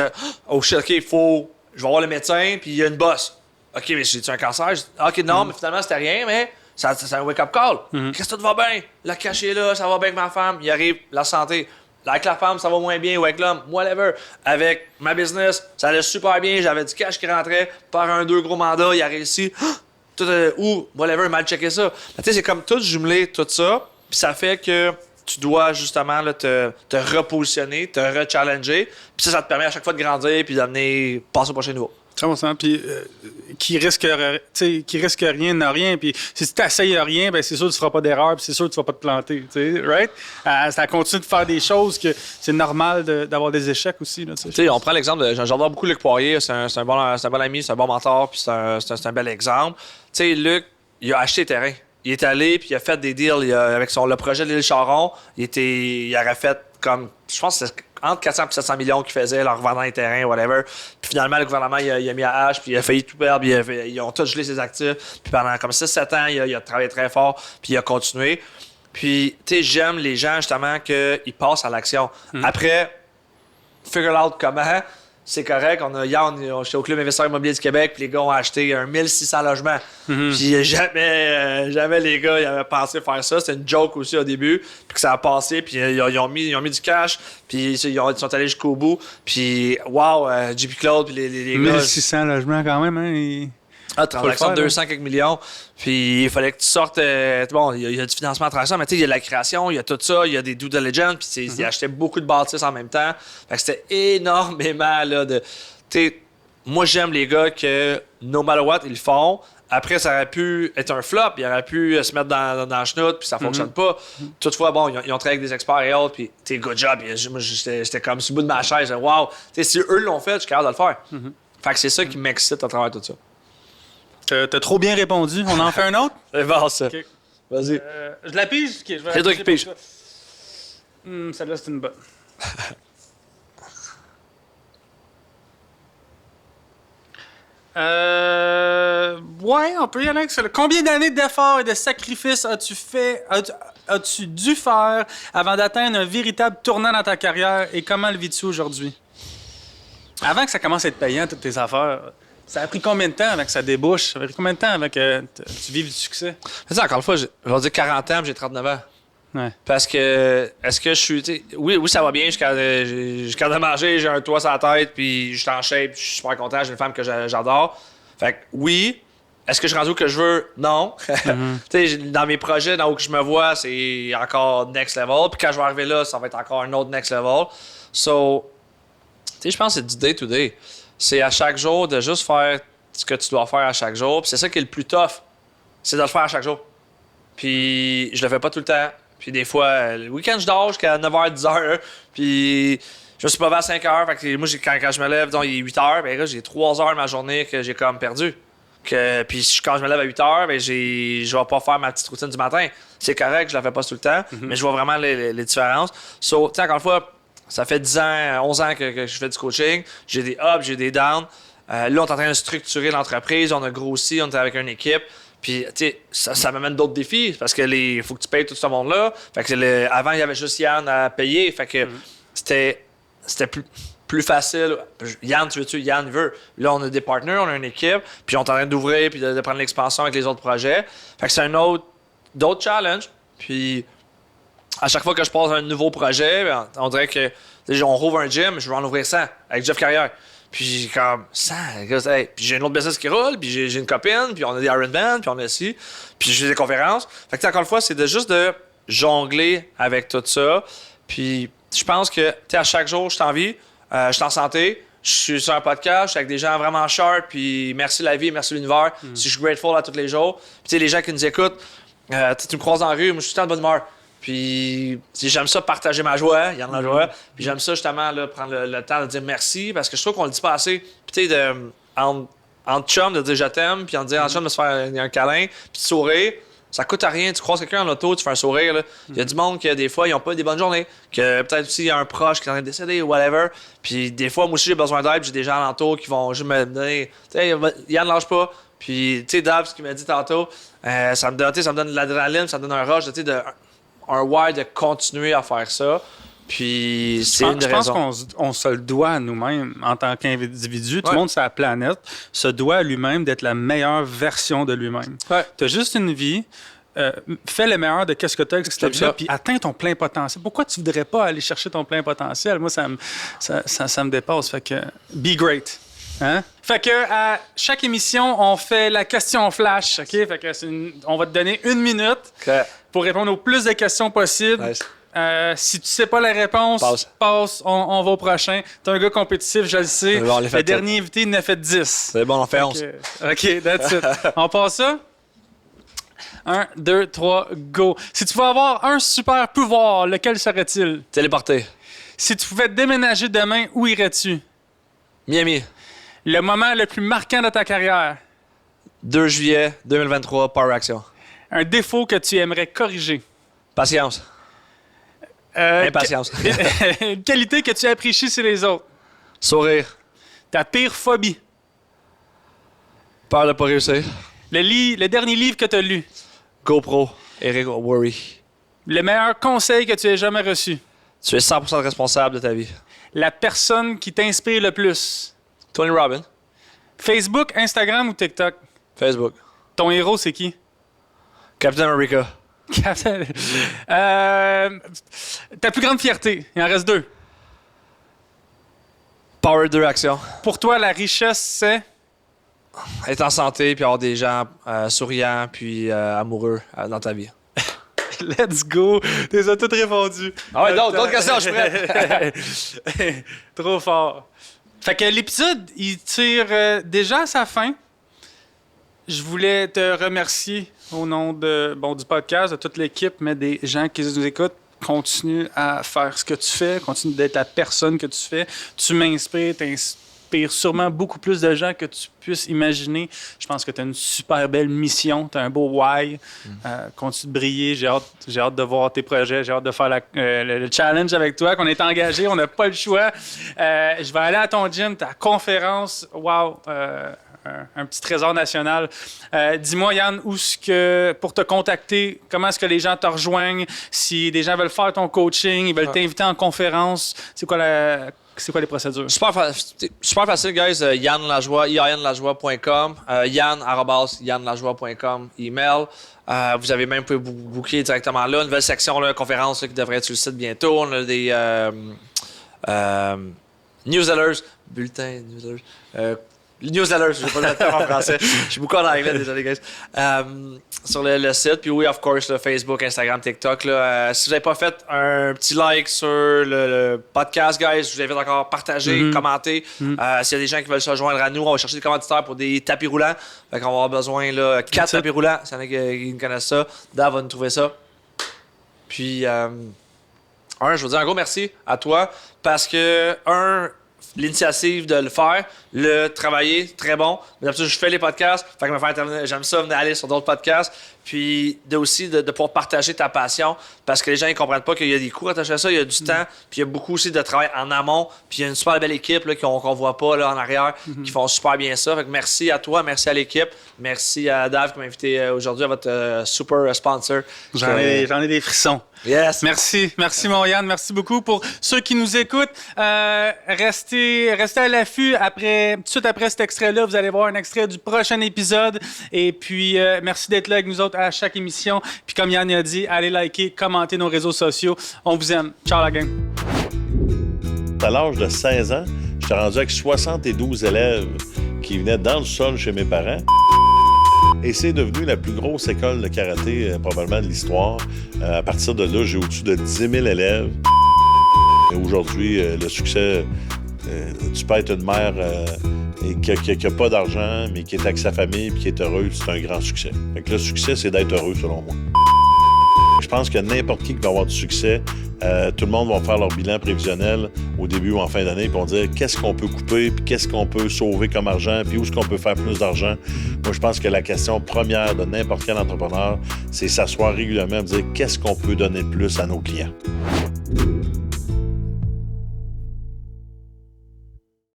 Oh shit, OK, je vais voir le médecin, puis il y a une bosse. OK, mais j'ai-tu un cancer? OK, non, mais finalement, c'était rien, mais c'est un wake-up call. Qu'est-ce que tout va bien? Le cash est là, ça va bien avec ma femme. Il arrive la santé. Avec la femme, ça va moins bien, ou avec l'homme, whatever. Avec ma business, ça allait super bien, j'avais du cash qui rentrait, par 2 gros mandats, il a réussi. Ou, whatever, mal checké ça. Tu sais, c'est comme tout jumelé, tout ça, puis ça fait que tu dois justement là, te repositionner, te rechallenger, puis ça te permet à chaque fois de grandir, puis d'amener, passer au prochain niveau. 100%. Puis qui risque rien n'a rien. Puis si tu n'essayes rien, ben c'est sûr que tu ne feras pas d'erreur, puis c'est sûr que tu ne vas pas te planter. Right? Ça continue de faire des choses que c'est normal d'avoir des échecs aussi. Là, on prend l'exemple de. J'adore beaucoup Luc Poirier, c'est un bon ami, c'est un bon mentor, puis c'est un bel exemple. Tu sais, Luc, il a acheté terrain. Il est allé, puis il a fait des deals avec le projet de l'île Charon. Il aurait fait comme. Je pense que c'est entre 400 et 700 millions qu'ils faisaient en revendant les terrains, whatever. Puis finalement, le gouvernement, il a mis à hache, puis il a failli tout perdre, puis ils ont tous gelé ses actifs. Puis pendant comme 6-7 ans, il a travaillé très fort, puis il a continué. Puis, tu sais, j'aime les gens, justement, qu'ils passent à l'action. Après, figure out comment, c'est correct. J'étais au Club investisseur immobilier du Québec, puis les gars ont acheté 1600 logements. Puis jamais les gars ils avaient pensé faire ça. C'était une joke aussi au début, puis que ça a passé, puis ils ont mis du cash, puis ils sont allés jusqu'au bout. Puis, wow, JP Claude, puis les gars... 1600 logements quand même, hein? Transaction de 200 quelques millions. Puis il fallait que tu sortes. Bon, il y a du financement à travers ça, mais tu sais, il y a de la création, il y a tout ça, il y a des due diligence, puis ils achetaient beaucoup de bâtisses en même temps. Fait que c'était énormément là, de. Tu sais, moi, j'aime les gars que, no matter what, ils le font. Après, ça aurait pu être un flop, il aurait pu se mettre dans le chenoute, puis ça fonctionne pas. Toutefois, bon, ils ont travaillé avec des experts et autres, puis tu sais, good job. Moi, j'étais comme sur le bout de ma chaise. Wow! Tu sais, si eux l'ont fait, je suis capable de le faire. Fait que c'est ça qui m'excite à travers tout ça. T'as trop bien répondu. On en fait un autre? C'est bon, ça. Okay. Vas-y. Je la pige? Okay, c'est toi qui pige. Celle-là, c'est une bonne. Ouais, on peut y aller avec ça. Combien d'années d'efforts et de sacrifices as-tu dû faire avant d'atteindre un véritable tournant dans ta carrière et comment le vis-tu aujourd'hui? Avant que ça commence à être payant, toutes tes affaires... Ça a pris combien de temps avant que ça débouche? Ça a pris combien de temps avant que tu vives du succès? Mais encore une fois, je vais dire 40 ans, mais j'ai 39 ans. Ouais. Parce que, est-ce que je suis... Oui, ça va bien, jusqu'à de manger, j'ai un toit sur la tête, puis je suis en shape, je suis super content, j'ai une femme que j'adore. Fait que oui, Est-ce que je suis rendu où que je veux? Non. Dans mes projets, dans où que je me vois, c'est encore next level. Puis quand je vais arriver là, ça va être encore un autre next level. So, je pense que c'est du day-to-day. C'est à chaque jour de juste faire ce que tu dois faire à chaque jour. Puis c'est ça qui est le plus tough. C'est de le faire à chaque jour. Puis je le fais pas tout le temps. Puis des fois, le week-end, je dors jusqu'à 9h, 10h. Puis je me suis pas levé à 5h. Fait que moi, quand je me lève, disons, il est 8h, ben là, j'ai 3 heures de ma journée que j'ai comme perdu. Puis quand je me lève à 8h, ben je vais pas faire ma petite routine du matin. C'est correct, je la fais pas tout le temps, mais je vois vraiment les différences. So, tu sais, encore une fois, ça fait 10 ans, 11 ans que je fais du coaching. J'ai des ups, j'ai des downs. Là, on est en train de structurer l'entreprise, on a grossi, on est avec une équipe. Puis, tu sais, ça m'amène d'autres défis parce que faut que tu payes tout ce monde-là. Fait que avant, il y avait juste Yann à payer. Fait que c'était plus facile. Yann, tu veux-tu? Yann veut. Là, on a des partenaires, on a une équipe, puis on est en train d'ouvrir puis de prendre l'expansion avec les autres projets. Fait que c'est d'autres challenges. Puis, à chaque fois que je passe un nouveau projet, on dirait que on rouvre un gym, je vais en ouvrir 100 avec Jeff Carrière. Puis j'ai comme 100, hey. Puis j'ai un autre business qui roule, puis j'ai une copine, puis on a des Ironman, puis on a ci, puis j'ai des conférences. Fait que encore une fois, c'est juste de jongler avec tout ça. Puis je pense que à chaque jour, je suis en vie, je suis en santé, je suis sur un podcast, je suis avec des gens vraiment sharp, puis merci la vie, merci l'univers. Je suis grateful à tous les jours. Puis les gens qui nous écoutent, tu me croises dans la rue, moi je suis tout le temps de bonne humeur. Puis j'aime ça partager ma joie, il y en a la joie. Puis j'aime ça justement là, prendre le temps de dire merci parce que je trouve qu'on le dit pas assez. Puis tu sais, en chum, de dire je t'aime, puis en dire en chum de se faire un câlin, puis de sourire, ça coûte à rien. Tu croises quelqu'un en auto, tu fais un sourire. Là. Il y a du monde qui, des fois, ils n'ont pas des bonnes journées. Que peut-être aussi, il y a un proche qui est en train de décéder ou whatever. Puis des fois, moi aussi, j'ai besoin d'aide, puis j'ai des gens alentour qui vont juste me donner. Tu sais, Yann, lâche pas. Puis tu sais, Dab, ce qu'il m'a dit tantôt, ça me donne de l'adrénaline, ça me donne un rush, tu sais, un why de continuer à faire ça. Puis c'est une raison. Je pense qu'on se le doit à nous-mêmes en tant qu'individu. Tout le monde sur la planète se doit à lui-même d'être la meilleure version de lui-même. Ouais. Tu as juste une vie. Fais le meilleur de ce que tu as avec cette vie-là, puis atteins ton plein potentiel. Pourquoi tu ne voudrais pas aller chercher ton plein potentiel? Moi, ça me dépasse. Fait que, be great. Hein? Fait que à chaque émission, on fait la question flash. OK? Fait que on va te donner 1 minute pour répondre au plus de questions possibles. Nice. Si tu sais pas la réponse, passe, on va au prochain. T'es un gars compétitif, je le sais. Bon, le dernier invité, il en a fait 10. C'est bon, on en fait 11. OK, that's it. On passe ça? 1, 2, 3, go. Si tu pouvais avoir un super pouvoir, lequel serait-il? Téléporter. Si tu pouvais déménager demain, où irais-tu? Miami. Le moment le plus marquant de ta carrière? 2 juillet 2023, Power Action. Un défaut que tu aimerais corriger? Patience. Impatience. Une qualité que tu apprécies chez les autres? Sourire. Ta pire phobie? Peur de pas réussir. Le dernier livre que tu as lu? GoPro. Eric Worry. Le meilleur conseil que tu aies jamais reçu? Tu es 100% responsable de ta vie. La personne qui t'inspire le plus? Tony Robbins. Facebook, Instagram ou TikTok? Facebook. Ton héros, c'est qui? Captain America. Ta plus grande fierté? Il en reste 2. Power 2 Action. Pour toi, la richesse, c'est? Être en santé, puis avoir des gens souriants, puis amoureux dans ta vie. Let's go! T'es as toutes répondu. Ah ouais, d'autres questions, je suis prêt. Trop fort. Fait que l'épisode, il tire déjà à sa fin. Je voulais te remercier au nom du podcast, de toute l'équipe, mais des gens qui nous écoutent. Continue à faire ce que tu fais, continue d'être la personne que tu fais. Tu m'inspires, t'inspires sûrement beaucoup plus de gens que tu puisses imaginer. Je pense que tu as une super belle mission, tu as un beau why. Continue de briller, j'ai hâte de voir tes projets, j'ai hâte de faire le challenge avec toi, qu'on est engagé, on n'a pas le choix. Je vais aller à ton gym, ta conférence, wow! Un petit trésor national. Dis-moi, Yann, pour te contacter, comment est-ce que les gens te rejoignent? Si des gens veulent faire ton coaching, ils veulent t'inviter en conférence, c'est quoi les procédures? Super facile, guys. Yann Lajoie, ianlajoie.com, yann@yannlajoie.com, email. Vous avez même pu booker directement là. Une nouvelle section, là, conférence là, qui devrait être sur le site bientôt. On a des newsletters, bulletins, newsletters. Newsletter, je n'ai pas le terme en français. Je suis beaucoup en anglais, désolé, guys. Sur le site. Puis oui, of course, là, Facebook, Instagram, TikTok. Là, si vous n'avez pas fait un petit like sur le podcast, guys, je vous invite encore à partager, commenter. S'il y a des gens qui veulent se joindre à nous, on va chercher des commanditaires pour des tapis roulants. Fait qu'on va avoir besoin de 4 tapis roulants. S'il y en a qui connaissent ça, Dave va nous trouver ça. Puis, je veux dire un gros merci à toi parce que, l'initiative de le faire, le travailler, très bon. Mais d'habitude, je fais les podcasts, fait que me faire intervenir, j'aime ça, venir aller sur d'autres podcasts. Puis aussi de pouvoir partager ta passion parce que les gens ne comprennent pas qu'il y a des coûts attachés à ça, il y a du temps, puis il y a beaucoup aussi de travail en amont. Puis il y a une super belle équipe là, qu'on voit pas là, en arrière, qui font super bien ça. Fait que merci à toi, merci à l'équipe, merci à Dave qui m'a invité aujourd'hui à votre super sponsor. J'en ai des frissons. Yes. Merci mon Yann, merci beaucoup. Pour ceux qui nous écoutent, restez à l'affût. Tout de suite après cet extrait-là, vous allez voir un extrait du prochain épisode. Et puis, merci d'être là avec nous autres à chaque émission. Puis comme Yann a dit, allez liker, commenter nos réseaux sociaux. On vous aime. Ciao la gang. À l'âge de 16 ans, j'étais rendu avec 72 élèves qui venaient dans le sol chez mes parents. Et c'est devenu la plus grosse école de karaté probablement de l'histoire. À partir de là, j'ai au-dessus de 10 000 élèves. Et aujourd'hui, le succès, tu peux être une mère qui n'a pas d'argent, mais qui est avec sa famille et qui est heureuse, c'est un grand succès. Fait que le succès, c'est d'être heureux, selon moi. Je pense que n'importe qui va avoir du succès, tout le monde va faire leur bilan prévisionnel au début ou en fin d'année, puis on va dire qu'est-ce qu'on peut couper, puis qu'est-ce qu'on peut sauver comme argent, puis où est-ce qu'on peut faire plus d'argent. Moi, je pense que la question première de n'importe quel entrepreneur, c'est s'asseoir régulièrement et dire qu'est-ce qu'on peut donner de plus à nos clients.